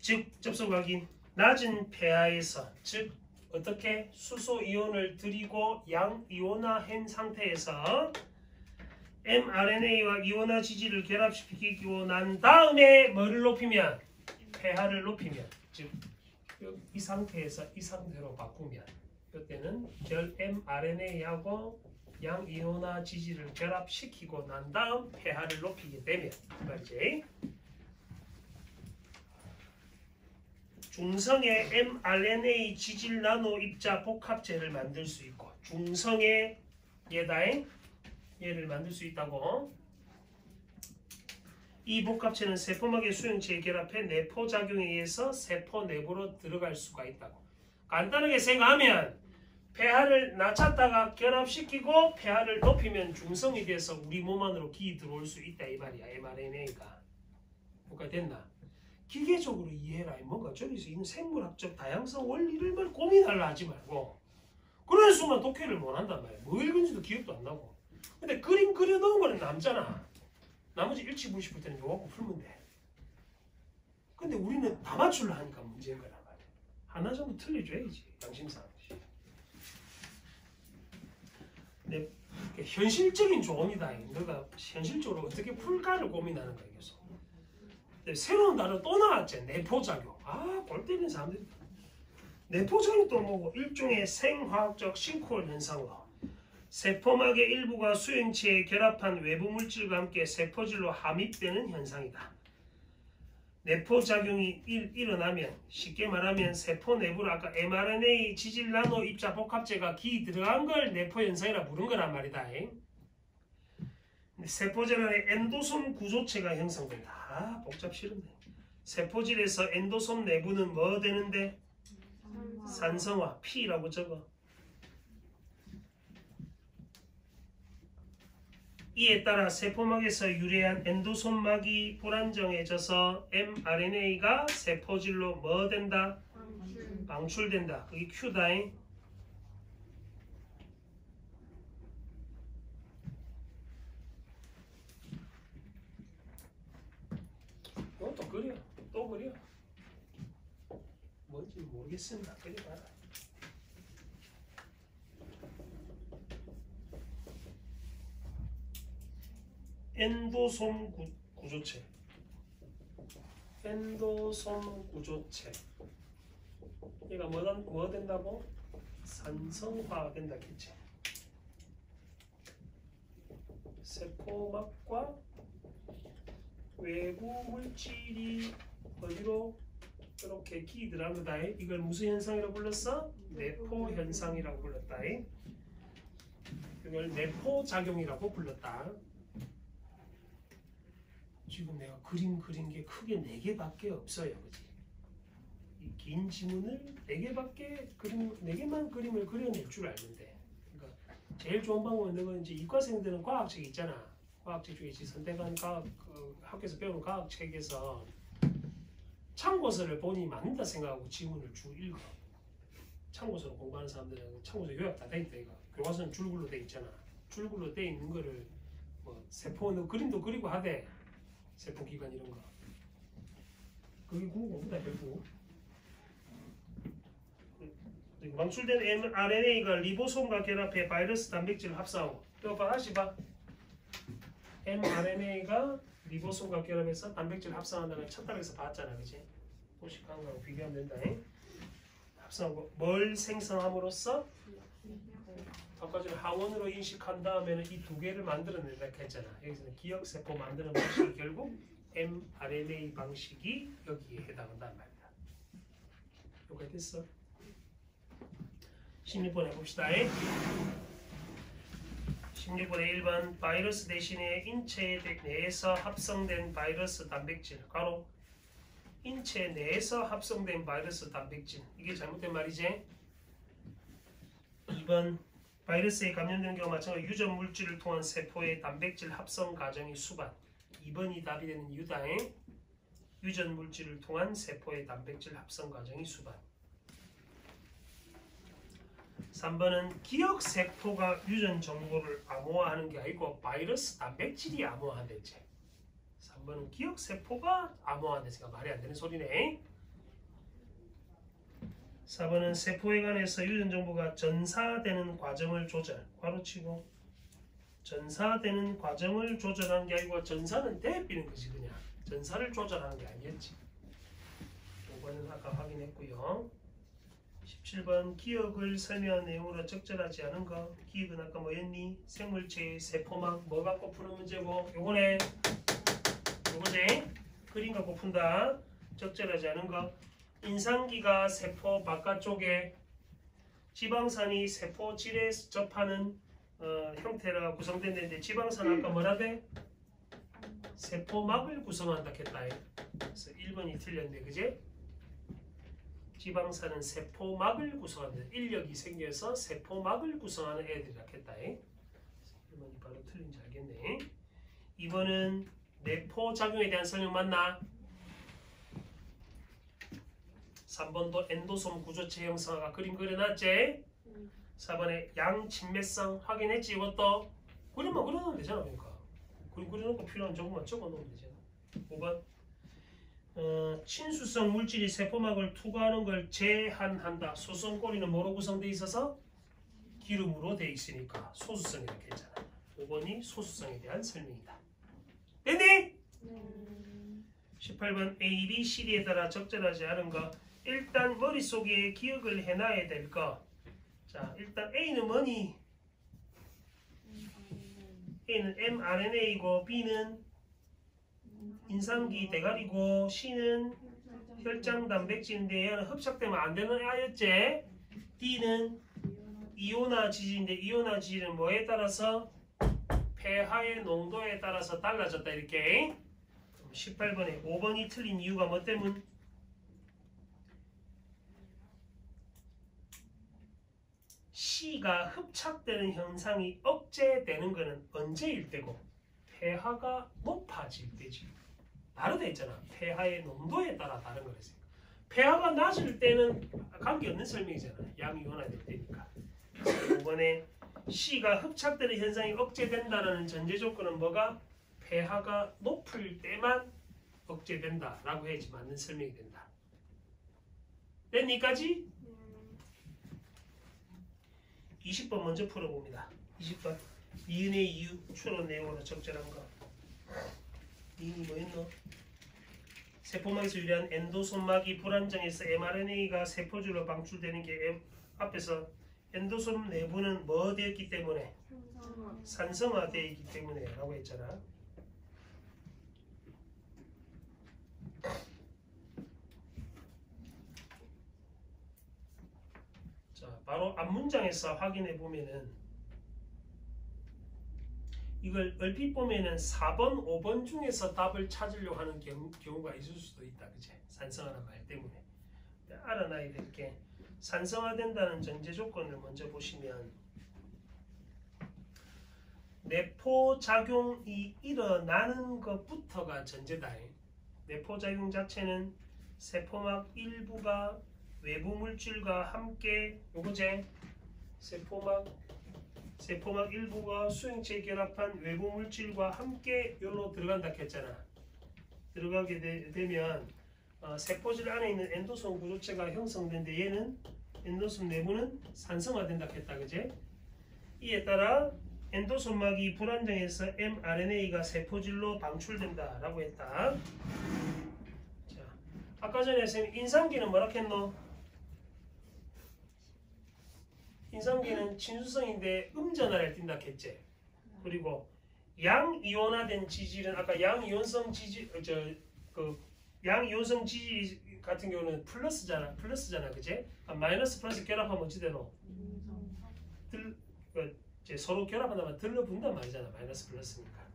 즉 접속 확인. 낮은 pH에서 즉 어떻게 수소이온을 들이고 양이온화한 상태에서 mRNA와 이온화 지질을 결합시키고 난 다음에 뭐를 높이면 pH를 높이면 즉 이 상태에서 이 상태로 바꾸면 이때는 결 mRNA하고 양 이온화 지질을 결합시키고 난 다음 pH를 높이게 되면 말이지. 중성의 mRNA 지질 나노 입자 복합체를 만들 수 있고 중성의 얘를 만들 수 있다고. 이 복합체는 세포막의 수용체에 결합해 내포 작용에 의해서 세포 내부로 들어갈 수가 있다고. 간단하게 생각하면 pH를 낮췄다가 결합시키고 pH를 높이면 중성이 돼서 우리 몸 안으로 기 들어올 수 있다 이 말이야. mRNA가. 뭐가 됐나? 기계적으로 이해해라. 뭔가 저기서 있는 생물학적 다양성 원리를 고민하려 하지 말고 그런 순간 독해를 못 한단 말이야. 뭐 읽은지도 기억도 안 나고. 근데 그림 그려놓은 거는 남잖아. 나머지 일치분식 풀 때는 요거 풀면 돼. 근데 우리는 다 맞추려 하니까 문제인 거란 말이야. 하나 정도 틀려줘야지. 양심상. 네, 현실적인 조언이다. 너가 현실적으로 어떻게 풀까를 고민하는 거야. 계속. 근데 새로운 단어 또 나왔지. 내포작용. 볼 때는 사람들이 내포작용 또 뭐고 일종의 생화학적 싱크홀 현상으로 세포막의 일부가 수용체에 결합한 외부 물질과 함께 세포질로 함입되는 현상이다. 내포작용이 일어나면 쉽게 말하면 세포 내부로 아까 mRNA 지질 나노 입자 복합체가 기 들어간 걸 내포 현상이라 부른 거란 말이다. 세포질 안에 엔도솜 구조체가 형성된다. 복잡 싫은데. 세포질에서 엔도솜 내부는 뭐 되는데? 산성화 P라고 적어. 이에 따라 세포막에서 유래한 엔도솜막이 불안정해져서 mRNA가 세포질로 뭐 된다? 방출된다. 그게 Q다잉. 이것도 그려. 또 그려. 뭔지 모르겠습니다. 그려봐라. 엔도솜 구조체. 엔도솜 구조체. 얘가 뭐 된다고? 산성화 된다 했지. 세포막과 외부 물질이 어디로 이렇게 기 들어간다. 이걸 무슨 현상이라고 불렀어? 내포 현상이라고 불렀다. 이걸 내포 작용이라고 불렀다. 지금 내가 그림 그린 게 크게 4개밖에 없어요. 그치? 이 긴 지문을 4개만 그림을 그려낼 줄 알는데. 그러니까 제일 좋은 방법은 너가 이제 이과생들은 과학책 있잖아. 과학책 중에 선택한 과학, 학교에서 배우는 과학책에서 참고서를 본인이 맞는다 생각하고 지문을 쭉 읽어. 참고서로 공부하는 사람들은 참고서 요약 다 돼 있다. 이거. 교과서는 줄글로 돼 있잖아. 줄글로 돼 있는 거를 뭐 세포는 그림도 그리고 하되 세포기관 이런 거. 그게 공부다 결국. 방출된 mRNA가 리보솜과 결합해 바이러스 단백질을 합성하고. 이거 봐, 다시 봐. mRNA가 리보솜과 결합해서 단백질을 합성한다는 첫 단에서 봤잖아, 그렇지? 포식한 거하고 비교하면 된다. 합성하고 뭘 생성함으로써 아까전 항원으로 인식한 다음에는 이 2개를 만들어낸다 했잖아. 여기서는 기억세포 만드는 방식이 결국 mRNA 방식이 여기에 해당한단 말이다. 요거 됐어? 16번 해봅시다. 16번에 1번 바이러스 대신에 인체 내에서 합성된 바이러스 단백질 가로 인체 내에서 합성된 바이러스 단백질 이게 잘못된 말이지. 2번 바이러스에 감염된 경우 마찬가지로 유전 물질을 통한 세포의 단백질 합성 과정이 수반. 2번이 답이 되는 유다에 유전 물질을 통한 세포의 단백질 합성 과정이 수반. 3번은 기억 세포가 유전 정보를 암호화하는 게 아니고 바이러스 단백질이 암호화한댔지. 3번은 기억 세포가 암호화한댔으니까 말이 안 되는 소리네. 4번은 세포에 관해서 유전 정보가 전사되는 과정을 조절, 괄호치고 전사되는 과정을 조절하는 게 아니고 전사는 대비는 것이 그냥 전사를 조절하는 게 아니었지. 이거는 아까 확인했고요. 17번 기억을 설명한 내용으로 적절하지 않은 거. 기억은 아까 뭐였니? 생물체의 세포막 뭐 갖고 푸는 문제고 요거네. 요거지? 그림 갖고 푼다. 적절하지 않은 거. 인상기가 세포 바깥쪽에 지방산이 세포질에 접하는 형태라 구성됐는데 지방산 아까 뭐라 돼? 세포막을 구성한다 했다. 그래서 1번이 틀렸네. 그지? 지방산은 세포막을 구성하는 인력이 생겨서 세포막을 구성하는 애들이라 했다. 1번이 바로 틀린지 알겠네. 2번은 내포 작용에 대한 설명 맞나? 3번도 엔도솜 구조체 형성화가 그림 그려놨지? 4번에 양 친매성 확인했지? 이것도 그림만 그려놓으면 되잖아. 그러니까 그림 그려놓고 필요한 정보만 적어놓으면 되잖아. 5번 친수성 물질이 세포막을 투과하는 걸 제한한다. 소성꼬리는 뭐로 구성되어 있어서? 기름으로 되어 있으니까 소수성이라고 했잖아. 5번이 소수성에 대한 설명이다. 됐니? 18번 A, B, C, D에 따라 적절하지 않은 거. 일단 머릿속에 기억을 해놔야 될 거. 자, 일단 A는 뭐니? A는 mRNA이고 B는 인상기 대가리고 C는 혈장 단백질인데 얘는 흡착되면 안 되는 아였지? D는 이온화 지질인데 이온화 지질은 뭐에 따라서? 폐하의 농도에 따라서 달라졌다. 이렇게 18번에 5번이 틀린 이유가 뭐 때문? C가 흡착되는 현상이 억제되는 것은 언제일 때고 폐하가 높아질 때지. 다르다 했잖아. 폐하의 농도에 따라 다른 거랬으니까. 폐하가 낮을 때는 관계없는 설명이잖아. 양이 이온화될 때니까. 5번에 C가 흡착되는 현상이 억제된다는 전제 조건은 뭐가? 폐하가 높을 때만 억제된다라고 해야지 맞는 설명이 된다. 됐니까지? 20번 먼저 풀어봅니다. 20번 이은의 이유 추론 내용으로 적절한 거. 이은이 뭐였노? 세포막에서 유래한 엔도솜막이 불안정해서 mRNA가 세포질로 방출되는 게 앞에서 엔도솜 내부는 뭐 되었기 때문에? 산성화되어 있기 때문에 라고 했잖아. 자, 바로 앞문장에서 확인해 보면은 이걸 얼핏 보면은 4번, 5번 중에서 답을 찾으려고 하는 경우가 있을 수도 있다. 그치? 산성화라는 말 때문에. 알아놔야 될 게 산성화된다는 전제 조건을 먼저 보시면 내포작용이 일어나는 것부터가 전제다. 내포작용 자체는 세포막 일부가 외부 물질과 함께 요거제 세포막 일부가 수용체에 결합한 외부 물질과 함께 여기로 들어간다 했잖아. 들어가게 되면 세포질 안에 있는 엔도솜 구조체가 형성되는데 얘는 엔도솜 내부는 산성화된다 했다. 그제? 이에 따라 엔도솜막이 불안정해서 mRNA가 세포질로 방출된다 라고 했다. 자, 아까 전에 선생님 인상기는 뭐라 했노? 인상기는 친수성인데 음전화를 띈다 했지. 그리고 양이온화된 지질은 아까 양이온성 지질 양이온성 지질 같은 경우는 플러스잖아, 그제? 마이너스 플러스 결합하면 어찌 되노? 서로 결합한다면 들러붙는단 말이잖아, 마이너스 플러스니까.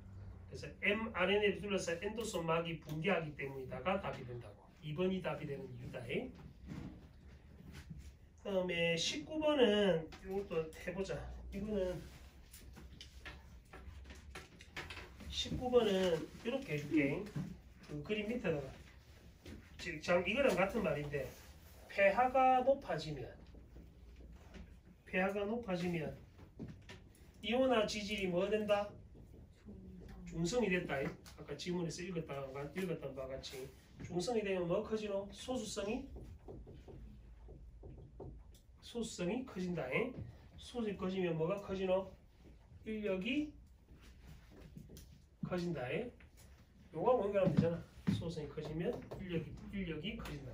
그래서 mRNA를 둘러서 엔도솜막이 붕괴하기 때문이다가 답이 된다고. 2번이 답이 되는 이유다. 다음에 19번은 이것도 해보자. 이거는 19번은 이렇게 해줄게. 그 그림 밑에다가 지금 이거랑 같은 말인데 폐하가 높아지면 이온화 지질이 뭐 된다? 중성이 됐다. 아까 지문에서 읽었던 바와 같이 중성이 되면 뭐 커지노? 소수성이 커진다. 소수성이 커지면 뭐가 커지노? 인력이 커진다. 요거 연결하면 되잖아. 소선이 커지면 인력이 커진다.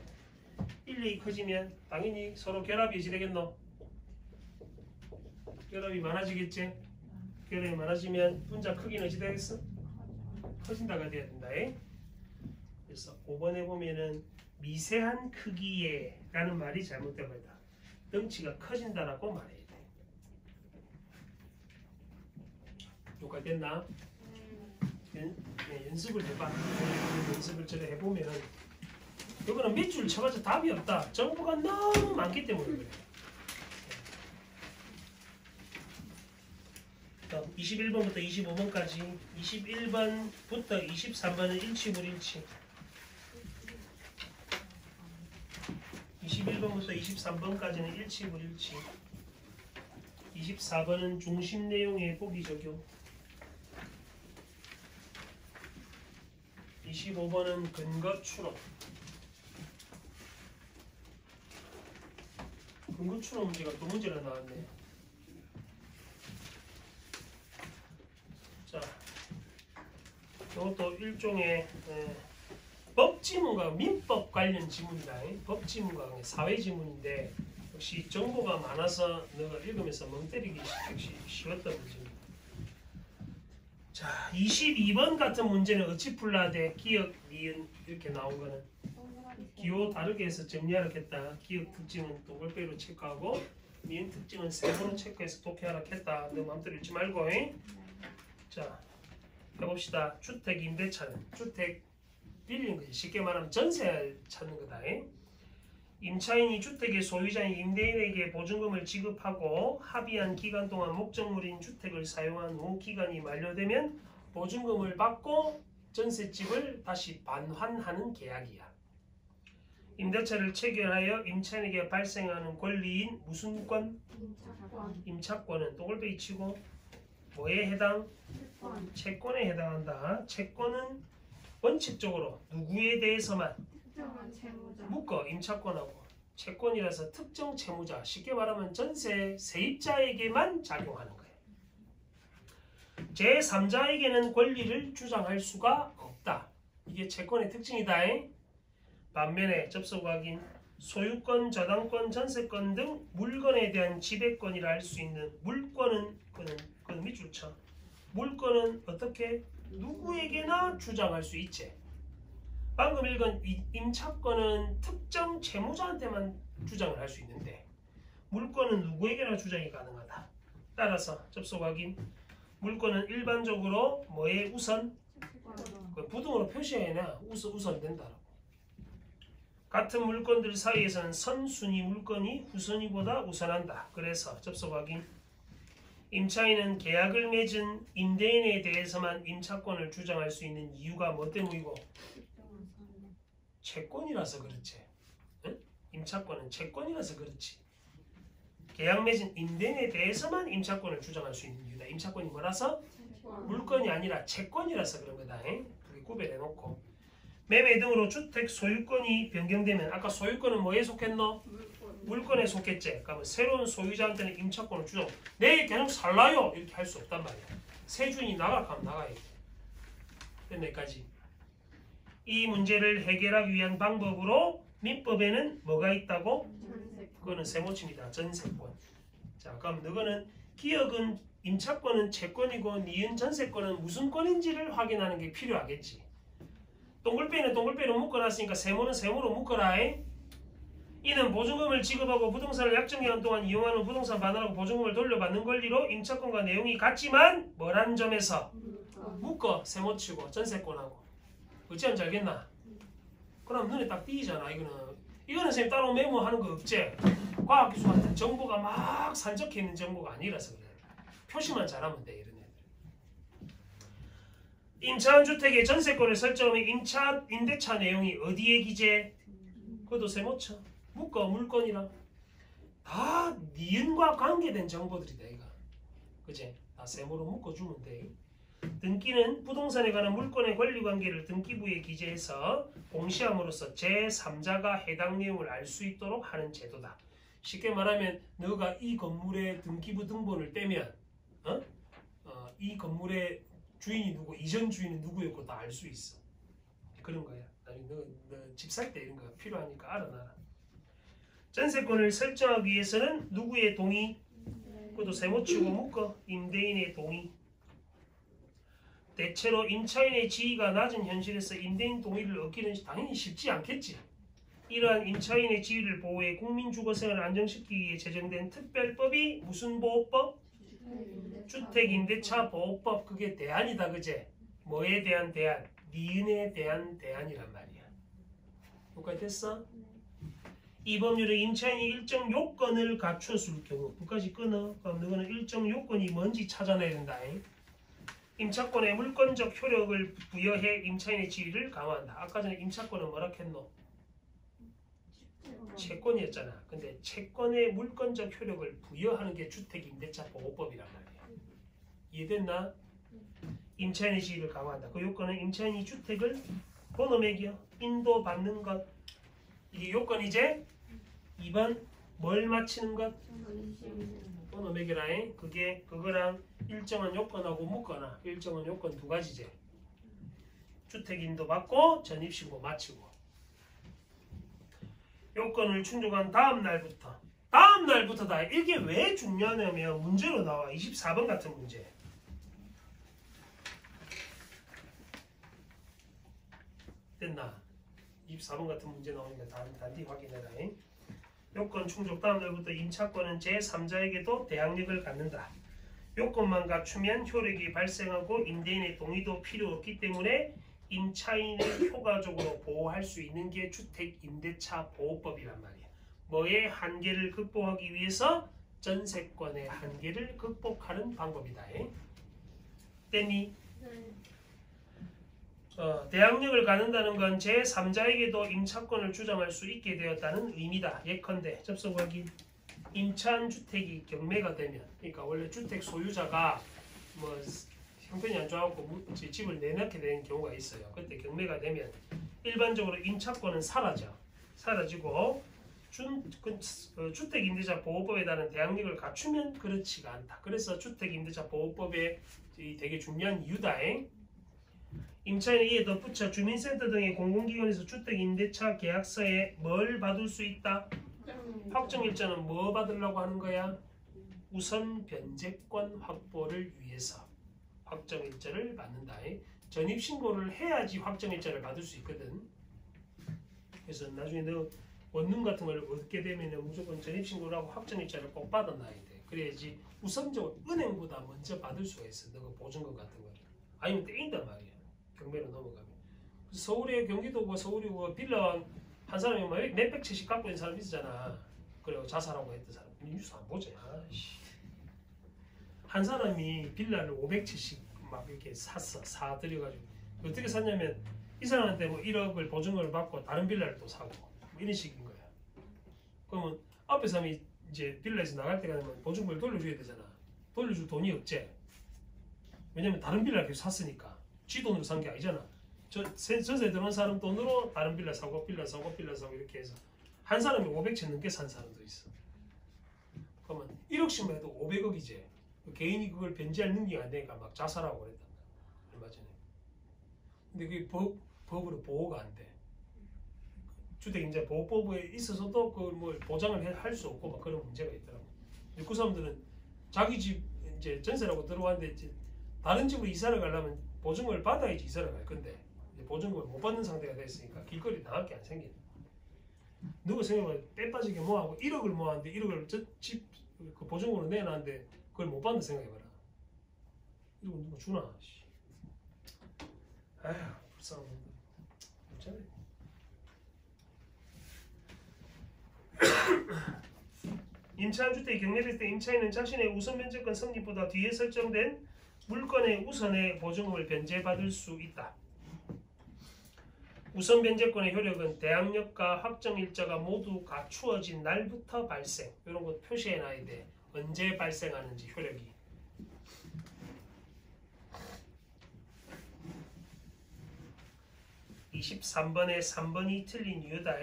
인력이 커지면 당연히 서로 결합이 되겠노? 결합이 많아지겠지? 결합이 많아지면 분자 크기는 어찌 되겠어? 커진다가 돼야 된다. 그래서 5번에 보면은 미세한 크기에 라는 말이 잘못된 거다. 덩치가 커진다라고 말해야 돼. 여기까지 됐나? 연습을 해봐. 연습을 저래 해보면 이거는 몇 줄 쳐봐서 답이 없다. 정보가 너무 많기 때문에 그래. 21번부터 25번까지 21번부터 23번은 일치불일치 21번부터 23번까지는 일치불일치 24번은 중심 내용의 보기 적용 25번은 근거 추론 근거 추론 문제가 두 문제나 나왔네. 자, 이것도 일종의 법지문과 민법 관련 지문이다. 법지문과 사회 지문인데 역시 정보가 많아서 너가 읽으면서 멍 때리기 쉬웠던 문제입니다. 자, 22번 같은 문제는 어찌 풀어야 돼? 기억, 니은 이렇게 나온 거는 기호 다르게 해서 정리하라겠다. 기억 특징은 동글배로 체크하고 니은 특징은 세모로 체크해서 독해하라겠다. 너 마음대로 읽지 말고. 자, 해봅시다. 주택 임대차는 주택 빌린 거지. 쉽게 말하면 전세 찾는 거다. 임차인이 주택의 소유자인 임대인에게 보증금을 지급하고 합의한 기간 동안 목적물인 주택을 사용한 후 기간이 만료되면 보증금을 받고 전셋집을 다시 반환하는 계약이야. 임대차를 체결하여 임차인에게 발생하는 권리인 무슨 권? 임차권은 동글배기 치고 뭐에 해당? 채권에 해당한다. 채권은 원칙적으로 누구에 대해서만 묶어 임차권하고 채권이라서 특정 채무자 쉽게 말하면 전세 세입자에게만 작용하는 거예요. 제3자에게는 권리를 주장할 수가 없다. 이게 채권의 특징이다. 반면에 접속 확인 소유권, 저당권, 전세권 등 물건에 대한 지배권이라 할 수 있는 물권은 그는 밑줄 쳐. 물권은 어떻게 누구에게나 주장할 수 있지. 방금 읽은 임차권은 특정 채무자한테만 주장을 할 수 있는데 물권은 누구에게나 주장이 가능하다. 따라서 접속 확인 물권은 일반적으로 뭐에 우선? 부등으로 표시해야 우선된다라고. 같은 물건들 사이에서는 선순위 물건이 후순위보다 우선한다. 그래서 접속 확인 임차인은 계약을 맺은 임대인에 대해서만 임차권을 주장할 수 있는 이유가 뭐 때문이고? 채권이라서 그렇지. 응? 임차권은 채권이라서 그렇지. 계약 맺은 임대인에 대해서만 임차권을 주장할 수 있는 이유다. 임차권이 뭐라서? 물건이 아니라 채권이라서 그런 거다. 그렇게 구별해놓고 매매 등으로 주택 소유권이 변경되면 아까 소유권은 뭐에 속했노? 물건에 속했지. 그러면 새로운 소유자한테는 임차권을 주장. 내 계속 살라요 이렇게 할 수 없단 말이야. 새 주인이 나가면 나가야 돼. 여기까지. 이 문제를 해결하기 위한 방법으로 민법에는 뭐가 있다고? 그거는 세모침이다. 전세권. 자, 그럼 너는 기억은 임차권은 채권이고 니은 전세권은 무슨 권인지를 확인하는 게 필요하겠지. 동글배는 동글배로 묶어놨으니까 세모는 세모로 묶어라. 이는 보증금을 지급하고 부동산을 약정기간 동안 이용한 후 부동산 반환하고 보증금을 돌려받는 권리로 임차권과 내용이 같지만 뭐라는 점에서 묶어 세모치고 전세권하고 어찌하는지 알겠나? 그럼 눈에 딱 띄잖아. 이거는 선생님 따로 메모하는 거 없지? 과학기술한테 정보가 막 산적해 있는 정보가 아니라서 그래. 표시만 잘하면 돼. 이런 애들. 임차한 주택의 전세권을 설정하면 임대차 내용이 어디에 기재? 그것도 세모쳐. 묶어 물건이랑 다 니은과 관계된 정보들이다. 이거. 그치? 다 세모로 묶어주면 돼. 등기는 부동산에 관한 물권의 권리관계를 등기부에 기재해서 공시함으로써 제3자가 해당 내용을 알 수 있도록 하는 제도다. 쉽게 말하면 너가 이 건물의 등기부 등본을 떼면 이 건물의 주인이 누구, 이전 주인은 누구였고 다 알 수 있어. 그런 거야. 너 집 살 때 이런 거 필요하니까 알아놔라. 전세권을 설정하기 위해서는 누구의 동의? 그것도 세모 치고 묶어. 임대인의 동의. 대체로 임차인의 지위가 낮은 현실에서 임대인 동의를 얻기는 당연히 쉽지 않겠지. 이러한 임차인의 지위를 보호해 국민 주거생활을 안정시키기 위해 제정된 특별법이 무슨 보호법? 주택임대차 보호법. 그게 대안이다, 그제? 뭐에 대한 대안? 니은에 대한 대안이란 말이야. 여기까지 됐어? 이 법률은 임차인이 일정 요건을 갖추었을 경우, 끝까지 끊어. 그럼 너는 일정 요건이 뭔지 찾아내야 된다. 임차권에 물권적 효력을 부여해 임차인의 지위를 강화한다. 아까 전에 임차권은 뭐라 했노? 채권이었잖아. 근데 채권에 물권적 효력을 부여하는 게 주택임대차 보호법이란 말이야. 이해됐나? 임차인의 지위를 강화한다. 그 요건은 임차인이 주택을 번호 매겨 인도받는 것. 이게 요건이제 2번 뭘 맞히는 것? 번호 매겨라잉. 그거랑 일정한 요건하고 묶거나 일정한 요건 두 가지제. 주택 인도 받고 전입신고 마치고. 요건을 충족한 다음 날부터다. 이게 왜 중요하냐면 문제로 나와. 24번 같은 문제. 됐나? 24번 같은 문제 나오니까 단디 확인해라. 요건 충족 다음 날부터 임차권은 제3자에게도 대항력을 갖는다. 요건만 갖추면 효력이 발생하고 임대인의 동의도 필요 없기 때문에 임차인을 효과적으로 보호할 수 있는 게 주택임대차 보호법이란 말이야. 뭐의 한계를 극복하기 위해서? 전세권의 한계를 극복하는 방법이다. 땜이 대항력을 갖는다는 건 제3자에게도 임차권을 주장할 수 있게 되었다는 의미다. 예컨대 접속 확인. 임차한 주택이 경매가 되면, 그러니까 원래 주택 소유자가 뭐 형편이 안 좋아갖고 집을 내놓게 되는 경우가 있어요. 그때 경매가 되면 일반적으로 임차권은 사라지고 주택임대차 보호법에 따른 대항력을 갖추면 그렇지가 않다. 그래서 주택임대차 보호법에 되게 중요한 이유다. 임차인은 이에 덧붙여 주민센터 등의 공공기관에서 주택임대차 계약서에 뭘 받을 수 있다? 확정일자는 뭐 받으려고 하는 거야? 우선 변제권 확보를 위해서 확정일자를 받는다. 전입신고를 해야지 확정일자를 받을 수 있거든. 그래서 나중에 너 원룸 같은 걸 얻게 되면 무조건 전입신고를 하고 확정일자를 꼭 받아놔야 돼. 그래야지 우선적으로 은행보다 먼저 받을 수가 있어. 너가 보증금 같은 거. 아니면 떼인단 말이야. 경매로 넘어가면. 서울에 경기도고 서울이고 빌라 한 사람이 막 몇백 채씩 갖고 있는 사람 있었잖아. 그리고 자살하고 했던 사람. 뉴스 안 보자. 한 사람이 빌라를 500채씩 막 이렇게 사들여가지고 어떻게 샀냐면 이 사람한테 뭐 1억을 보증금을 받고 다른 빌라를 또 사고 뭐 이런 식인 거야. 그러면 앞에 사람이 이제 빌라에서 나갈 때가 되면 보증금을 돌려줘야 되잖아. 돌려줄 돈이 없지. 왜냐면 다른 빌라를 계속 샀으니까. 지 돈으로 산 게 아니잖아. 전세 들어온 사람 돈으로 다른 빌라 사고 이렇게 해서 한 사람이 500채 넘게 산 사람도 있어. 그러면 1억씩만 해도 500억이지. 개인이 그걸 변제할 능력이 안 되니까 막 자살하고 그랬단 말이야. 얼마 전에. 근데 그게 법으로 보호가 안 돼. 주택임대 보호법에 있어서도 그걸 뭐 보장을 할 수 없고 막 그런 문제가 있더라고. 그 사람들은 자기 집 이제 전세라고 들어왔는데 이제 다른 집으로 이사를 가려면 보증금을 받아야지 이사를 갈 건데 보증금을 못 받는 상태가 됐으니까 길거리 나갈 게 안 생기네. 누가 생각해봐. 빼빠지게 모아하고 1억을 모았는데 1억을 집 그 보증금으로 내놨는데 그걸 못 받는 생각해봐라. 이거 누가 주나? 아휴 불쌍한 놈들. 임차한 주택이 경매될 때 임차인은 자신의 우선 변제권 성립보다 뒤에 설정된 물건의 우선의 보증금을 변제받을 수 있다. 우선 변제권의 효력은 대항력과 확정일자가 모두 갖추어진 날부터 발생. 이런 거 표시해놔야 돼. 언제 발생하는지 효력이. (23번에) 3번이 틀린 이유다.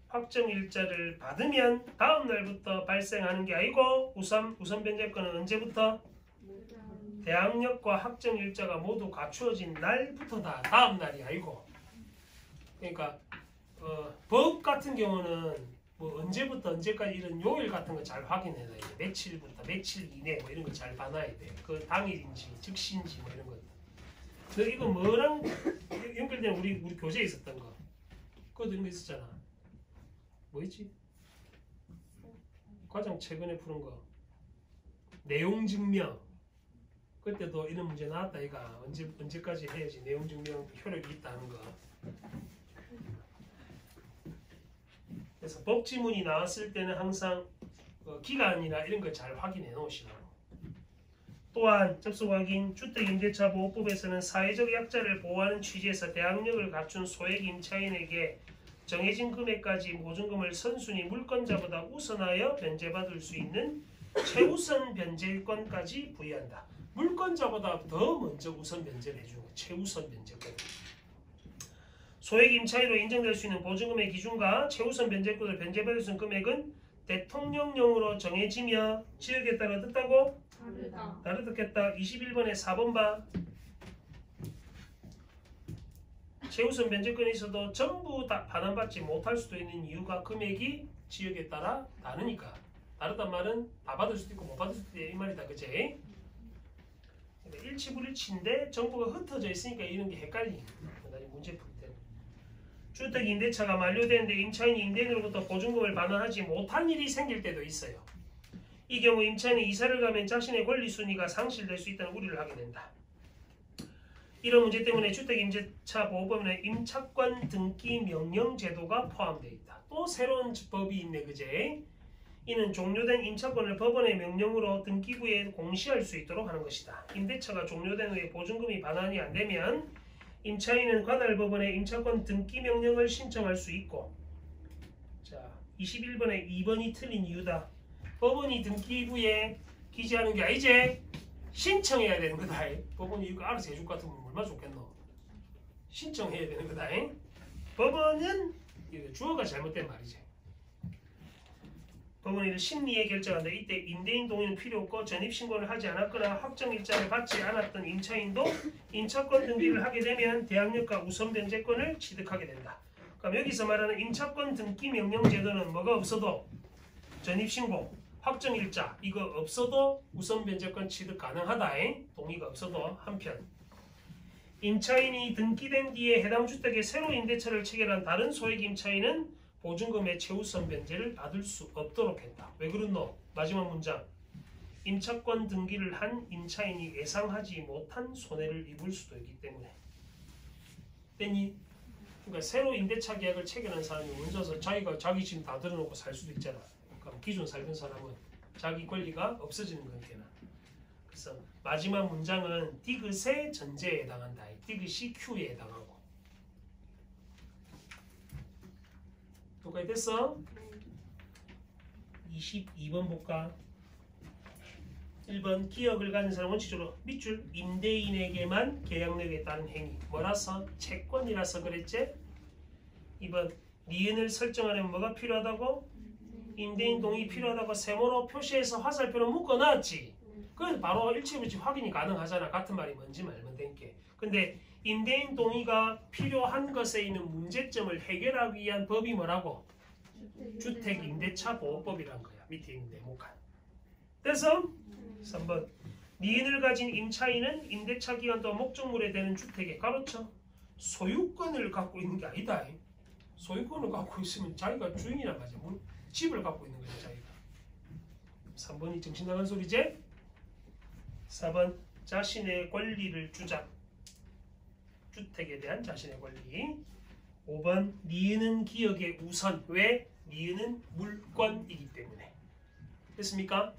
확정일자를 받으면 다음 날부터 발생하는 게 아니고 우선 변제권은 언제부터? 대항력과 확정 일자가 모두 갖추어진 날부터다. 다음 날이 아니고. 그러니까 법 같은 경우는 뭐 언제부터 언제까지 이런 요일 같은 거 잘 확인해야 돼. 며칠부터 며칠 이내 뭐 이런 거 잘 봐놔야 돼. 그 당일인지 즉시인지 뭐 이런 것. 근데 이거 뭐랑 연결된 우리 교재에 있었던 거. 그것도 이런 거 있었잖아. 뭐 있지? 가장 최근에 푸는 거. 내용 증명. 그때도 이런 문제 나왔다 이가. 언제까지 해야지 내용 증명 효력이 있다는 거. 그래서 법 지문이 나왔을 때는 항상 기간이나 이런 걸 잘 확인해 놓으시라고. 또한 접속 확인 주택임대차 보호법에서는 사회적 약자를 보호하는 취지에서 대항력을 갖춘 소액 임차인에게 정해진 금액까지 보증금을 선순위 물권자보다 우선하여 변제받을 수 있는 최우선 변제권까지 부여한다. 물권자보다 더 먼저 우선 변제를 해주는 거야. 최우선 변제권. 소액 임차인으로 인정될 수 있는 보증금의 기준과 최우선 변제권을 변제받을 수 있는 금액은 대통령령으로 정해지며 지역에 따라 어떻다고? 다르다. 다르겠다. 21번에 4번 봐. 최우선 변제권이 있어도 전부 다 반환받지 못할 수도 있는 이유가 금액이 지역에 따라 다르니까. 다르단 말은 다 받을 수도 있고 못 받을 수도 있다 이 말이다. 그치? 그러니까 일치불일치인데 정보가 흩어져 있으니까 이런 게 헷갈리는 거야. 문제 풀 때. 주택 임대차가 만료되는데 임차인이 임대인으로부터 보증금을 반환하지 못한 일이 생길 때도 있어요. 이 경우 임차인이 이사를 가면 자신의 권리 순위가 상실될 수 있다는 우려를 하게 된다. 이런 문제 때문에 주택임대차 보호법에는 임차권 등기 명령 제도가 포함되어 있다. 또 새로운 법이 있네, 그제? 이는 종료된 임차권을 법원의 명령으로 등기부에 공시할 수 있도록 하는 것이다. 임대차가 종료된 후에 보증금이 반환이 안 되면 임차인은 관할 법원에 임차권 등기 명령을 신청할 수 있고, 자, 21번에 2번이 틀린 이유다. 법원이 등기부에 기재하는 게 아니지. 신청해야 되는 거다. 법원이 이거 알아서 해줄 것 같으면 얼마나 좋겠노. 신청해야 되는 거다. 법원은 주어가 잘못된 말이지. 법원이 심리에 결정한다. 이때 임대인 동의는 필요 없고 전입신고를 하지 않았거나 확정일자를 받지 않았던 임차인도 임차권 등기를 하게 되면 대항력과 우선 변제권을 취득하게 된다. 그럼 여기서 말하는 임차권 등기 명령 제도는 뭐가 없어도 전입신고, 확정일자 이거 없어도 우선 변제권 취득 가능하다. 동의가 없어도 한편 임차인이 등기된 뒤에 해당 주택에 새로 임대차를 체결한 다른 소액 임차인은 보증금의 최우선 변제를 받을 수 없도록 했다. 왜 그렇노? 마지막 문장. 임차권 등기를 한 임차인이 예상하지 못한 손해를 입을 수도 있기 때문에. 그러니까 새로 임대차 계약을 체결한 사람이 혼자서 자기 집 다 들어놓고 살 수도 있잖아. 그럼 기존 살던 사람은 자기 권리가 없어지는 거니까. 그래서 마지막 문장은 디귿의 전제에 해당한다. 디귿이 Q에 해당하고. 여기까지 됐어? 22번 볼까? 1번 기억을 가진 사람은 원칙적으로 밑줄 임대인에게만 계약력에 따른 행위 뭐라서? 채권이라서 그랬지? 2번 니은을 설정하려면 뭐가 필요하다고? 임대인 동의 필요하다고 세모로 표시해서 화살표로 묶어놨지. 그래서 바로 일치불치 확인이 가능하잖아. 같은 말이 뭔지 말면 된게. 근데 임대인 동의가 필요한 것에 있는 문제점을 해결하기 위한 법이 뭐라고? 주택임대차 보호법이란 거야. 밑에 있는 네모칸. 그래서 3번 니은을 가진 임차인은 임대차 기간 동안 목적물에 대는 주택에 가로쳐 소유권을 갖고 있는 게 아니다. 소유권을 갖고 있으면 자기가 주인이란 말이야. 집을 갖고 있는 거야 자기가. 3번이 정신 나간 소리지? 4번 자신의 권리를 주장. 주택에 대한 자신의 권리. 5번 니은은 기억의 우선. 왜? 니은은 물권이기 때문에. 됐습니까?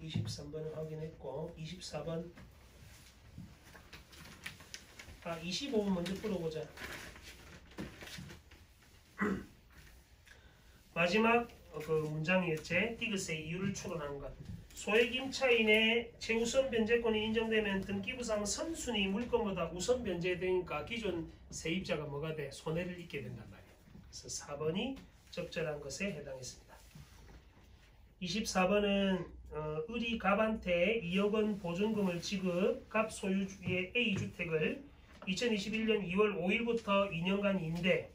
23번을 확인했고 24번 25번 먼저 풀어보자. 마지막 그 문장이었지. 디귿의 이유를 추론하는 것. 소액 임차인의 최우선 변제권이 인정되면 등기부상 선순위 물건보다 우선 변제되니까 기존 세입자가 뭐가 돼? 손해를 입게 된단 말이에요. 그래서 4번이 적절한 것에 해당했습니다. 24번은 을이 갑한테 2억 원 보증금을 지급, 갑 소유주의 A주택을 2021년 2월 5일부터 2년간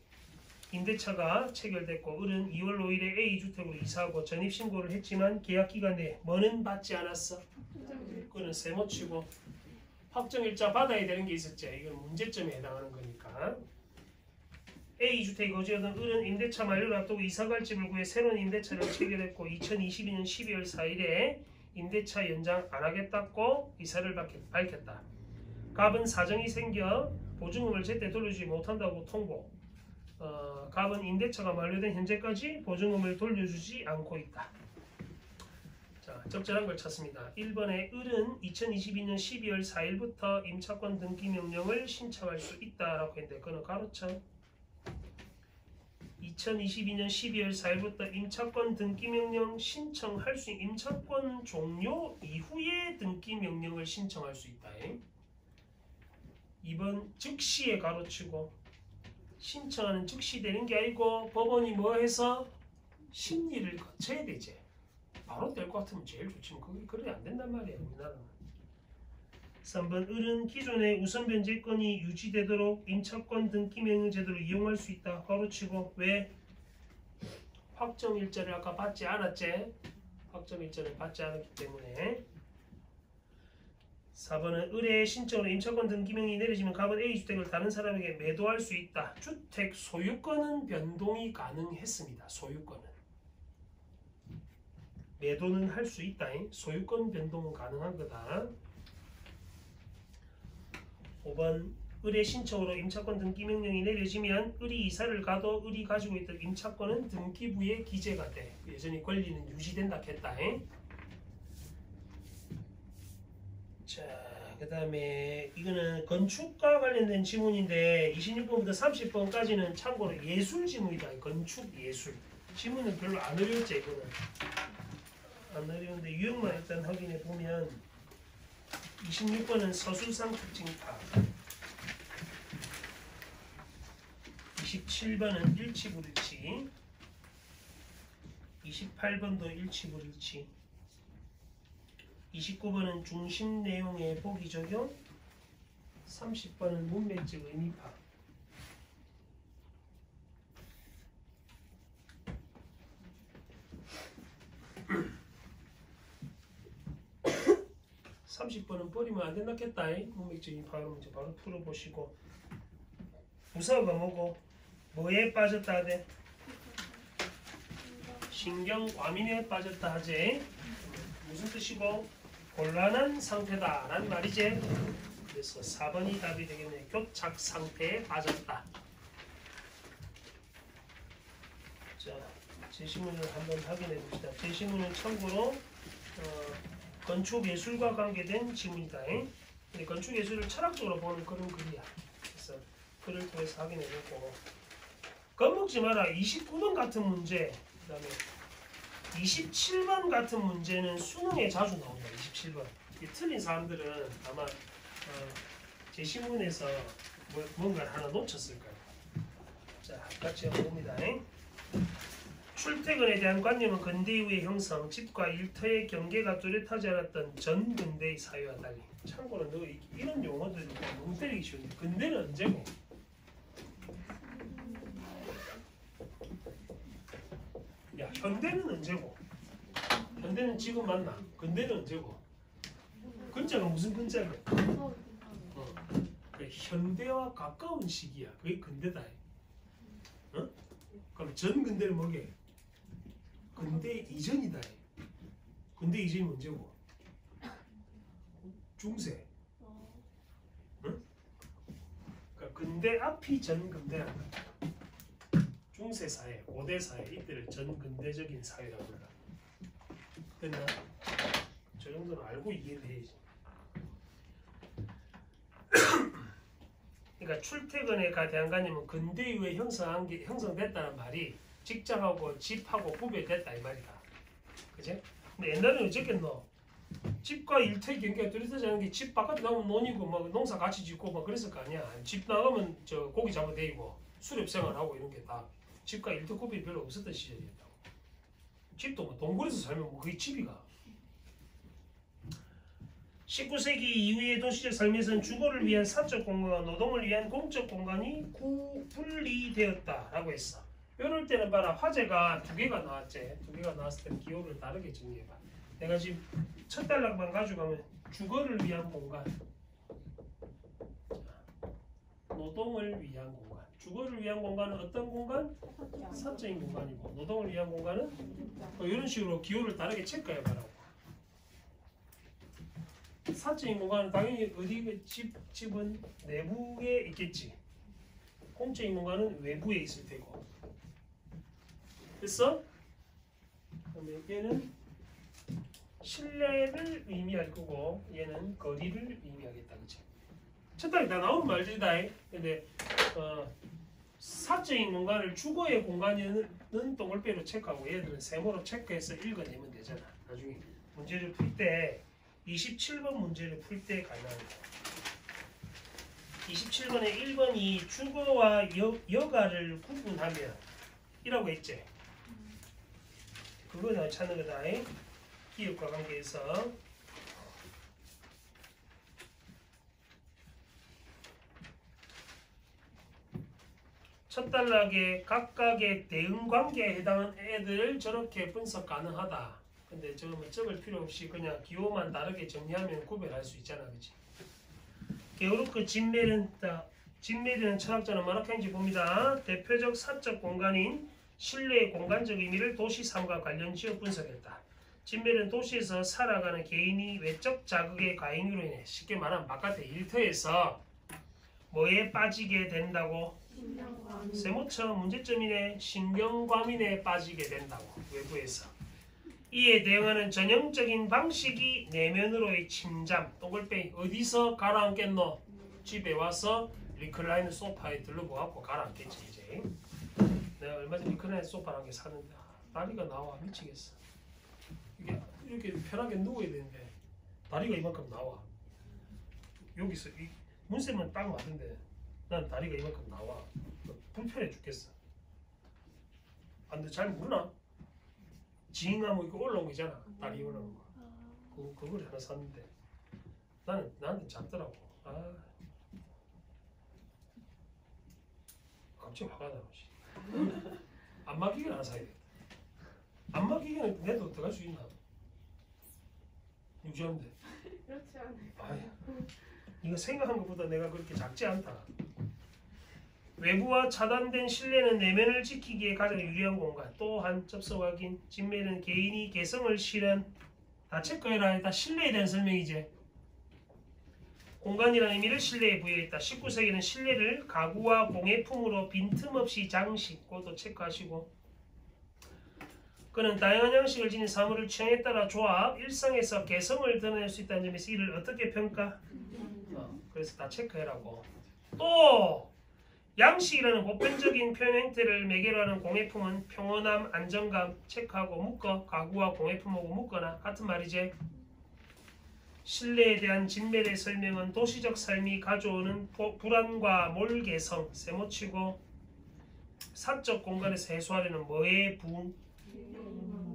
임대차가 체결됐고 을은 2월 5일에 A주택으로 이사하고 전입신고를 했지만 계약기간 내에 뭐는 받지 않았어? 그거는 세모치고 확정일자 받아야 되는 게 있었지. 이건 문제점에 해당하는 거니까. A주택 거주하던 을은 임대차 만료를 앞두고 이사갈 집을 구해 새로운 임대차를 체결했고 2022년 12월 4일에 임대차 연장 안 하겠다고 이사를 밝혔다. 갑은 사정이 생겨 보증금을 제때 돌려주지 못한다고 통보. 갑은 임대차가 만료된 현재까지 보증금을 돌려주지 않고 있다. 자, 적절한 걸 찾습니다. 1번에 을은 2022년 12월 4일부터 임차권 등기 명령을 신청할 수 있다라고 했는데 그거는 가로쳐. 2022년 12월 4일부터 임차권 등기 명령 신청할 수 있는 임차권 종료 이후에 등기 명령을 신청할 수 있다. 2번 즉시에 가로치고 신청하는 즉시 되는 게 아니고 법원이 뭐 해서 심리를 거쳐야 되지. 바로 될 것 같으면 제일 좋지만 그게 그래 안 된단 말이야 우리나라는. 3번 을은 기존의 우선 변제권이 유지되도록 임차권 등기 명령 제도를 이용할 수 있다. 가로치고 왜? 확정일자를 아까 받지 않았지? 확정일자를 받지 않았기 때문에. 4번은 을의 신청으로 임차권 등기 명령이 내려지면 갑은 A주택을 다른 사람에게 매도할 수 있다. 주택 소유권은 변동이 가능했습니다. 소유권은. 매도는 할 수 있다. 소유권 변동은 가능한 거다. 5번 을의 신청으로 임차권 등기 명령이 내려지면 을이 이사를 가도 을이 가지고 있던 임차권은 등기부에 기재가 돼. 여전히 권리는 유지된다 했다. 자, 그 다음에 이거는 건축과 관련된 지문인데 26번부터 30번까지는 참고로 예술 지문이다. 건축 예술. 지문은 별로 안 어려웠지 이거는. 안 어려운데 유형만 일단 확인해 보면 26번은 서술상 특징파, 27번은 일치불일치, 28번도 일치불일치, 29번은 중심 내용의 보기 적용, 30번은 문맥적 의미파. (30번은) 버리면 안 된다 했다. 문맥적인 파는 문제 바로 풀어보시고. 부사가 뭐고? 뭐에 빠졌다 하대? 신경과민에 빠졌다 하지. 무슨 뜻이고? 곤란한 상태다 라는 말이지. 그래서 4번이 답이 되겠네. 교착 상태에 빠졌다. 자, 제시문을 한번 확인해 봅시다. 제시문은 참고로 건축예술과 관계된 지문이다. 근데 건축예술을 철학적으로 보는 그런 글이야. 그래서 글을 통해서 확인해보고 겁먹지 마라. 29번 같은 문제, 그 다음에 27번 같은 문제는 수능에 자주 나온다. 27번. 이게 틀린 사람들은 아마 제시문에서 뭔가를 하나 놓쳤을 거예요. 자, 같이 해봅니다. 출퇴근에 대한 관념은 근대 이후의 형성, 집과 일터의 경계가 뚜렷하지 않았던 전근대의 사회와 달리. 참고로 너 이런 용어들 너무 때리기 쉬운데 근대는 언제고? 야, 현대는 언제고? 현대는 지금 맞나? 근대는 언제고? 근자가 무슨 근자야? 그래, 현대와 가까운 시기야. 그게 근대다. 어? 그럼 전근대는 뭐게? 근대 이전이다. 근대 이전이 언제고? 중세. 응? 그러니까 근대 앞이 전근대란 말이야. 중세 사회, 고대 사회 이때를 전근대적인 사회라고 불러. 됐나? 저 정도는 알고 이해를 해야지. 그러니까 출퇴근에 대한 관념은 근대 이후에 형성됐다는 말이 직장하고 집하고 구별됐다 이 말이다. 그지? 근데 옛날에는 어쨌겠노? 집과 일터의 경계가 뚜렷하지 않은 게 집 바깥에 나가면 논이고 막 농사 같이 짓고 막 그랬을 거 아니야. 집 나가면 저 고기 잡아대고 수렵 생활하고 이런 게 다 집과 일터 구별이 별로 없었던 시절이었다고. 집도 뭐 동굴에서 살면 뭐 그게 집이가. 19세기 이후의 도시적 삶에서는 주거를 위한 사적 공간과 노동을 위한 공적 공간이 분리되었다라고 했어. 이럴 때는 봐라, 화제가 두 개가 나왔지. 두 개가 나왔을 때는 기호를 다르게 정리해봐. 내가 지금 첫 단락만 가져가면 주거를 위한 공간, 노동을 위한 공간. 주거를 위한 공간은 어떤 공간? 사적인 공간이고, 노동을 위한 공간은 이런 식으로 기호를 다르게 체크해봐라고. 사적인 공간은 당연히 어디 집은 내부에 있겠지. 공적인 공간은 외부에 있을 테고. 됐어? 그러면 얘는 실내를 의미할 거고 얘는 거리를 의미하겠다, 그치? 첫 단계 다 나오는 말들이다. 근데 사적인 공간을 주거의 공간이는 동글배로 체크하고 얘들은 세모로 체크해서 읽어내면 되잖아. 나중에 문제를 풀 때 27번 문제를 풀 때 가능합니다. 27번에 1번이 주거와 여가를 구분하면 이라고 했지. 그거는 찾는 거다. 기업과 관계에서 첫 단락에 각각의 대응 관계에 해당하는 애들을 저렇게 분석 가능하다. 근데 저거 적을 필요 없이 그냥 기호만 다르게 정리하면 구별할 수 있잖아, 그렇지? 게오르크 진메르는 철학자는 뭐라고 했는지 봅니다. 대표적 사적 공간인 실내의 공간적 의미를 도시 삶과 관련지어 분석했다. 진메르는 도시에서 살아가는 개인이 외적 자극의 과잉으로 인해 쉽게 말하면 바깥의 일터에서 뭐에 빠지게 된다고? 세모처럼 문제점이네. 신경과민에 빠지게 된다고. 외부에서. 이에 대응하는 전형적인 방식이 내면으로의 침잠. 동글뱅이 어디서 가라앉겠노? 집에 와서 리클라이너 소파에 들러보갖고 가라앉겠지 이제. 내가 얼마 전에 리클라이너 소파라는 게 사는데 다리가 나와 미치겠어. 이게 이렇게 편하게 누워야 되는데 다리가 이만큼 나와. 여기서 이 문쌤은 딱 맞는데 난 다리가 이만큼 나와. 불편해 죽겠어. 근데 잘 모르나? 지잉하면 이렇게 올라온 거 있잖아. 다리 올라오는 거. 그걸 하나 샀는데 나한테 작더라고. 갑자기 화가 나. 안마기계를 하나 사야 돼. 안마기계는 내도 들어갈 수 있나? 유지하는데. 그렇지 않을까? 아야. 이거 생각한 것보다 내가 그렇게 작지 않다. 외부와 차단된 실내는 내면을 지키기에 가장 유리한 공간. 또한 접속 확인. 진매는 개인이 개성을 실현. 다 체크해라. 다 실내에 대한 설명이지. 공간이라는 의미를 실내에 부여했다. 19세기는 실내를 가구와 공예품으로 빈틈없이 장식. 그것도 체크하시고. 그는 다양한 양식을 지닌 사물을 취향에 따라 조합, 일상에서 개성을 드러낼 수 있다는 점에서 이를 어떻게 평가? 그래서 다 체크해라고. 또 양식이라는 보편적인 표현 행태를 매개로 하는 공예품은 평온함, 안정감 체크하고 묶어. 가구와 공예품하고 묶거나 같은 말이지. 실내에 대한 진멸의 설명은 도시적 삶이 가져오는 불안과 몰개성 세모치고 사적 공간에서 해소하려는 뭐의 부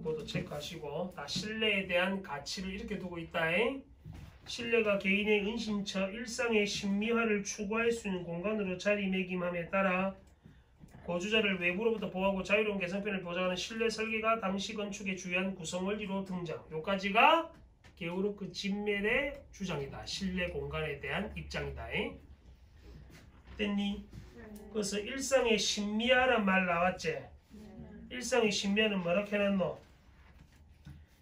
그것도 체크하시고 다 실내에 대한 가치를 이렇게 두고 있다. 실내가 개인의 은신처, 일상의 신미화를 추구할 수 있는 공간으로 자리매김함에 따라 거주자를 외부로부터 보호하고 자유로운 개성편을 보장하는 실내 설계가 당시 건축의 주요한 구성원리로 등장. 요까지가 게오르크 진멜의 주장이다. 실내 공간에 대한 입장이다. 됐니? 그래서 일상의 신미화란 말 나왔지? 일상의 신미화는 뭐라고 해놨노?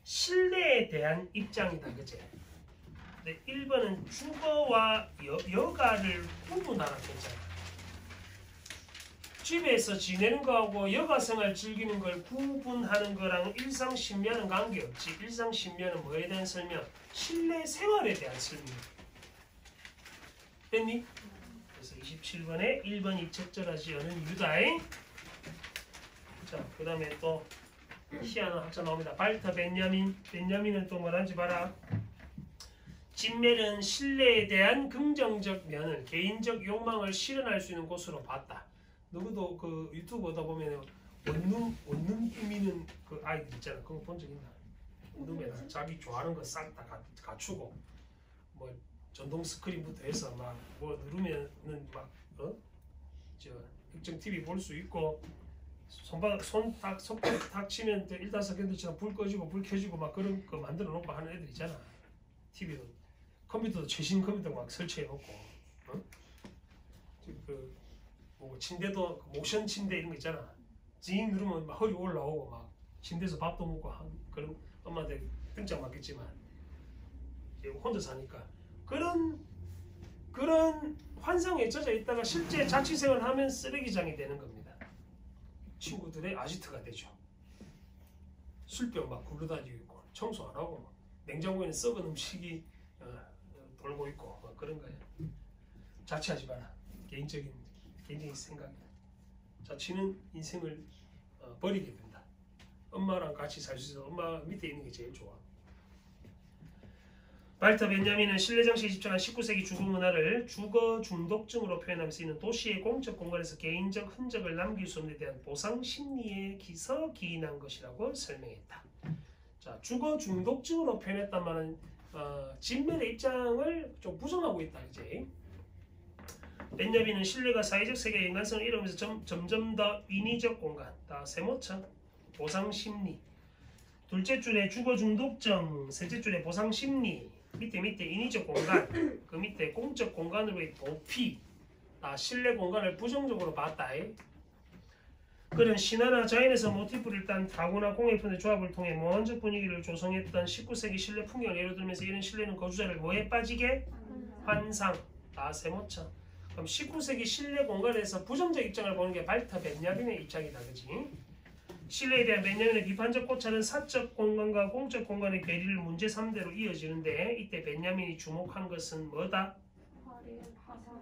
실내에 대한 입장이다. 그치? 1번은 주거와 여가를 구분하라 했잖아. 집에서 지내는 거하고 여가생활 즐기는 걸 구분하는 거랑 일상신묘는 관계없지. 일상신묘는 뭐에 대한 설명? 실내 생활에 대한 설명. 됐니? 그래서 27번에 1번이 적절하지 않은 이유다. 자, 그 다음에 또 희한한 학자 나옵니다. 발터 벤야민은 또 뭐라는지 봐라. 진멜은 신뢰에 대한 긍정적 면을 개인적 욕망을 실현할 수 있는 곳으로 봤다. 누구도 그 유튜브 보다 보면 원룸 꾸미는 그 아이들 있잖아. 그거 본 적 있나? 원룸에다 자기 좋아하는 거 싹 다 갖추고 뭐 전동 스크린부터 해서 막 뭐 누르면은 막 저 액정 TV 볼 수 있고 손바닥 손바닥 탁 치면 또 1-4세컨드처럼 불 꺼지고 불 켜지고 막 그런 거 만들어 놓고 하는 애들 있잖아. TV도 컴퓨터도 최신 컴퓨터 막 설치해 놓고 그 뭐 침대도 모션 침대 이런 거 있잖아. 징 누르면 막 허리 올라오고 막 침대에서 밥도 먹고 한 그런 엄마한테 등짝 맞겠지만 혼자 사니까 그런 환상에 젖어 있다가 실제 자취생을 하면 쓰레기장이 되는 겁니다. 친구들의 아지트가 되죠. 술병 막 굴러다니고 있고 청소 안 하고 냉장고에는 썩은 음식이 돌고 있고 막 그런 거야. 자취하지 마라. 개인적인 생각이다. 자취는 인생을 버리게 된다. 엄마랑 같이 살 수 있어. 엄마 밑에 있는 게 제일 좋아. 발터 벤야민은 실내 장식에 집착한 19세기 주거 문화를 주거 중독증으로 표현하며 쓰이는 도시의 공적 공간에서 개인적 흔적을 남길 수 없는 데 대한 보상 심리에 기인한 것이라고 설명했다. 자, 주거 중독증으로 표현했단 말은 진면의 입장을 좀 부정하고 있다. 이제 벤야민은 실내가 사회적 세계의 인간성을 잃어가면서 점점 더 인위적 공간, 다 세모차, 보상 심리, 둘째 줄에 주거 중독증, 셋째 줄에 보상 심리, 밑에 인위적 공간, 그 밑에 공적 공간으로의 도피, 실내 공간을 부정적으로 봤다. 그는 신화나 자연에서 모티프를 딴 다구나 공예품의 조합을 통해 모험적 분위기를 조성했던 19세기 실내 풍경을 예로 들면서 이런 실내는 거주자를 뭐에 빠지게? 환상, 세모차. 그럼 19세기 실내 공간에서 부정적 입장을 보는 게 발터 벤야민의 입장이다. 그지? 실내에 대한 벤야민의 비판적 고찰은 사적 공간과 공적 공간의 괴리를 문제 3대로 이어지는데 이때 벤야민이 주목한 것은 뭐다?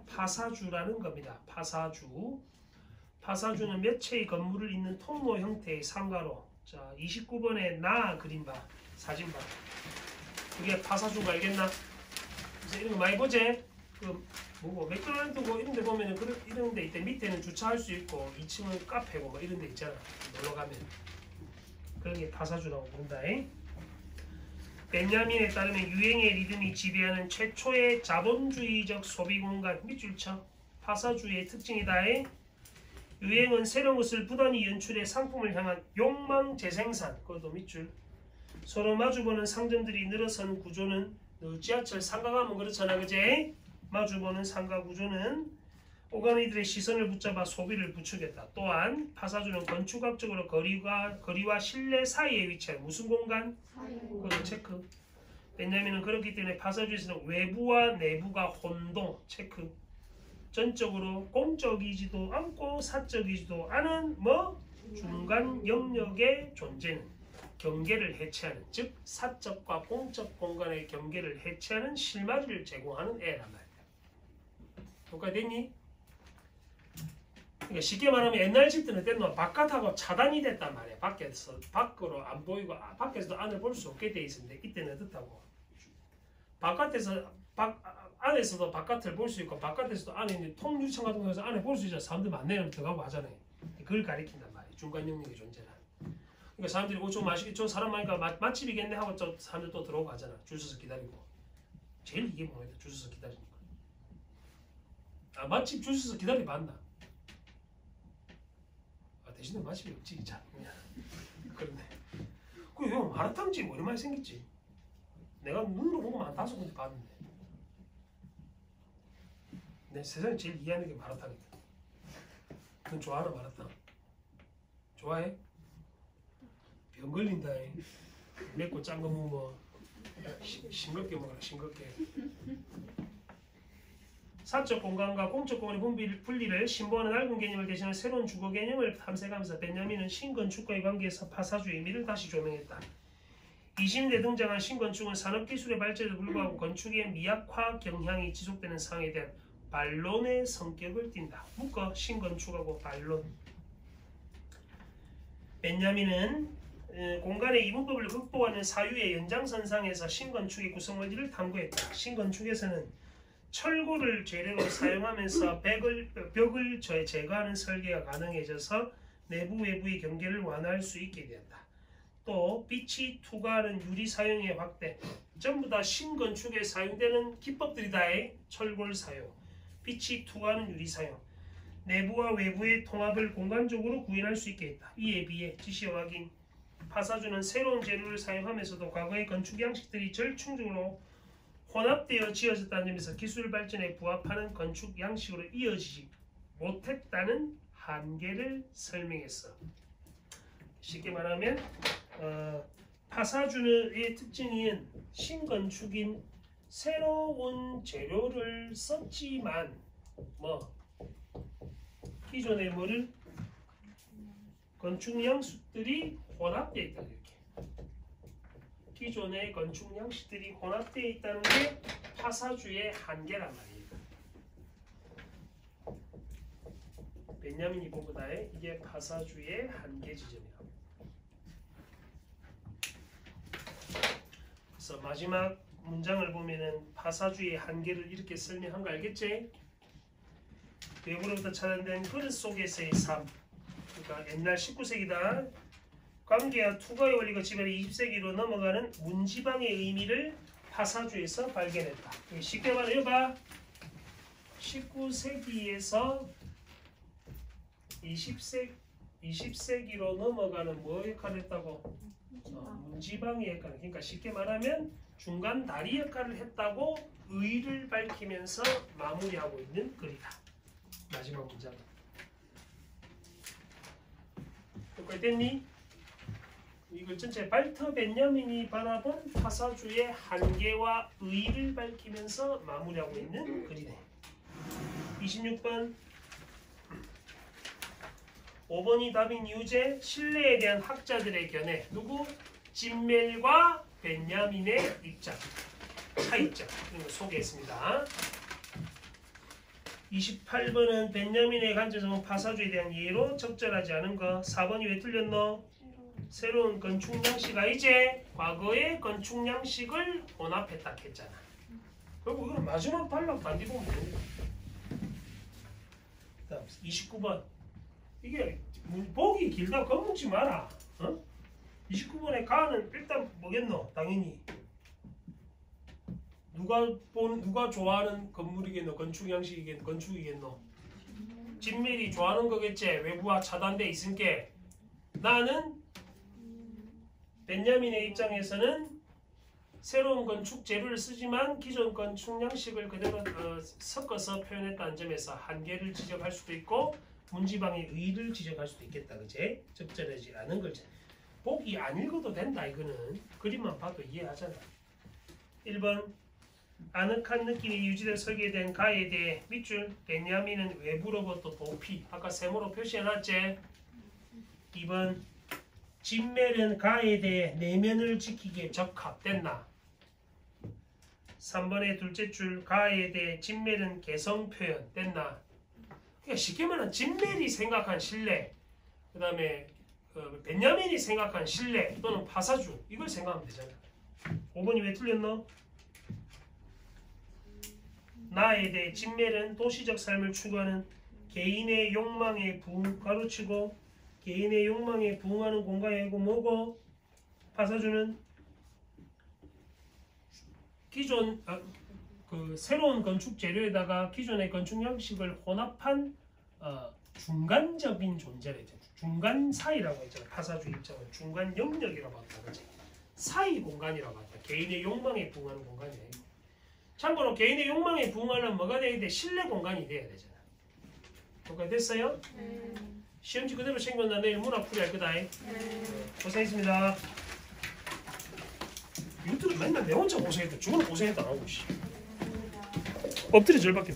파사주라는 겁니다. 파사주는 몇 채의 건물을 잇는 통로 형태의 상가로. 자, 29번에 나 그림 봐. 사진 봐. 그게 파사주가 알겠나? 그래서 이런 거 많이 보지? 그 뭐고 맥도날드고 이런 데 보면은 이런 데 이때 밑에는 주차할 수 있고 2층은 카페고 뭐 이런 데 있잖아. 놀러 가면. 그런 게 파사주라고 본다. 벤야민에 따르면 유행의 리듬이 지배하는 최초의 자본주의적 소비 공간 밑줄 쳐. 파사주의 특징이다. 유행은 새로운 것을 부단히 연출해 상품을 향한 욕망 재생산. 그것도 밑줄. 서로 마주보는 상점들이 늘어선 구조는 지하철 상가 가면 그렇잖아. 그제? 마주보는 상가 구조는 오가니들의 시선을 붙잡아 소비를 부추겼다. 또한 파사주는 건축학적으로 거리와 실내 사이에 위치한 무슨 공간? 그것도 체크. 벤야민은 그렇기 때문에 파사주에서는 외부와 내부가 혼동. 체크. 전적으로 공적이지도 않고 사적이지도 않은 중간 영역의 존재는 경계를 해체하는, 즉 사적과 공적 공간의 경계를 해체하는 실마리를 제공하는 애란 말이야. 똑같이 됐니? 그러니까 쉽게 말하면 옛날 집들은 때는 바깥하고 차단이 됐단 말이야. 밖으로 안 보이고 밖에서도 안을 볼 수 없게 돼 있었는데 이때는 어떻다고? 안에서도 바깥을 볼 수 있고 바깥에서도 안에 있는 통유리창 같은 거에서 안에 볼 수 있잖아. 사람들 만나면 들어가고 하잖아요. 그걸 가리킨단 말이야. 중간 영역의 존재라. 그러니까 사람들이 좀 맛있게 저 사람 많으니까 맛집이겠네 하고 저 사람들 또 들어오고 하잖아. 줄 서서 기다리고. 제일 이게 뭐야? 줄 서서 기다리는 거. 맛집 줄 서서 기다리 봤나? 대신에 맛집이 없지. 자, 그런데 그 형 마라탕집 오랜만에 생겼지. 내가 눈으로 보고 한 5군데 봤는데. 내 세상에 제일 이해하는 게 마라탕이다. 넌 좋아하나 마라탕? 좋아해? 병 걸린다. 맵고 짠 거 먹으면 싱겁게 먹어라. 싱겁게. 사적 공간과 공적 공간의 분리를 신보하는 낡은 개념을 대신한 새로운 주거 개념을 탐색하면서 벤야민은 신건축과의 관계에서 파사주의 의미를 다시 조명했다. 20년대 등장한 신건축은 산업기술의 발전에도 불구하고 건축의 미약화 경향이 지속되는 상황에 대한 반론의 성격을 띈다. 묶어 신건축하고 반론. 벤야민은 공간의 이분법을 극복하는 사유의 연장선상에서 신건축의 구성 원리를 탐구했다. 신건축에서는 철골을 재료로 사용하면서 벽을 제거하는 설계가 가능해져서 내부 외부의 경계를 완화할 수 있게 되었다. 또 빛이 투과하는 유리 사용의 확대, 전부 다 신건축에 사용되는 기법들이다. 철골 사용, 빛이 투과하는 유리 사용, 내부와 외부의 통합을 공간적으로 구현할 수 있게 했다. 이에 비해 지시 확인, 파사주는 새로운 재료를 사용하면서도 과거의 건축 양식들이 절충적으로 혼합되어 지어졌다는 점에서 기술 발전에 부합하는 건축 양식으로 이어지지 못했다는 한계를 설명했어. 쉽게 말하면 파사주의 특징인 신건축인 새로운 재료를 썼지만 기존의 뭐를 건축 양식들이 혼합되어 있다. 이렇게 기존의 건축 양식들이 혼합되어 있다는 게 파사주의 한계란 말이에요. 베냐민이 본 거다. 이게 파사주의 한계 지점이라고. 그래서 마지막 문장을 보면은 파사주의 한계를 이렇게 설명한 거 알겠지? 외부로부터 차단된 그릇 속에서의 삶. 그러니까 옛날 19세기다. 관계와 투과의 원리가 지배해 20세기로 넘어가는 문지방의 의미를 파사주에서 발견했다. 쉽게 말해봐. 19세기에서 20세기로 넘어가는 뭐 역할을 했다고? 문지방의 역할. 그러니까 쉽게 말하면 중간 다리 역할을 했다고 의의를 밝히면서 마무리하고 있는 글이다. 마지막 문장. 여기까지 됐니? 이걸 전체 발터 베냐민이 바라본 파사주의 한계와 의의를 밝히면서 마무리하고 있는 글이네. 26번 5번이 답인 유제 신뢰에 대한 학자들의 견해. 누구? 진멜과 베냐민의 입장, 차이점 이런 거 소개했습니다. 28번은 베냐민의 관점에서 파사주에 대한 예로 적절하지 않은 거. 4번이 왜 틀렸노? 새로운 건축 양식 이제 과거의 건축 양식을 혼합했다 했잖아. 그리고 이거는 마지막 단락 반디 보면 됩니다. 다음 29번 이게 보기 길다 겁먹지 마라. 29번에 가는 일단 뭐겠노? 당연히 누가 좋아하는 건물이겠노? 건축 양식이겠노? 건축이겠노? 진밀이 좋아하는 거겠지. 외부와 차단돼 있으니까. 나는 베냐민의 입장에서는 새로운 건축 재료를 쓰지만 기존 건축 양식을 그대로 섞어서 표현했다는 점에서 한계를 지적할 수도 있고 문지방의 의의를 지적할 수도 있겠다. 그제? 적절하지 않은 거지. 보기 안 읽어도 된다. 이거는 그림만 봐도 이해하잖아. 1번 아늑한 느낌이 유지될 설계에 대한 가에 대해 밑줄 베냐민은 외부로부터 도피. 아까 세모로 표시해놨지. 2번 진멜은 가에 대해 내면을 지키기에 적합됐나. 3번의 둘째 줄 가에 대해 진멜은 개성 표현 됐나. 그러니까 쉽게 말하면 진멜이 생각한 신뢰, 그 다음에 베냐민이 생각한 신뢰 또는 파사주 이걸 생각하면 되잖아. 5번이 왜 틀렸노? 나에 대해 진멜은 도시적 삶을 추구하는 개인의 욕망에 가로치고 개인의 욕망에 부응하는 공간이고 뭐고 파사주는 기존 새로운 건축 재료에다가 기존의 건축 양식을 혼합한 중간적인 존재래. 중간 사이라고 했잖아. 파사주 입장은 중간 영역이라고 봤다. 그치? 사이 공간이라고 봤다. 개인의 욕망에 부응하는 공간이 아니고. 참고로 개인의 욕망에 부응하려면 뭐가 돼야 돼? 실내 공간이 돼야 되잖아. 그거 됐어요? 네. 시험지 그대로 챙겨놔. 내일 문학풀이 할 거다. 네. 고생했습니다. 이것들은 맨날 내 혼자 고생했다. 죽은 고생했다 안 하고 씨. 엎드려 절박해.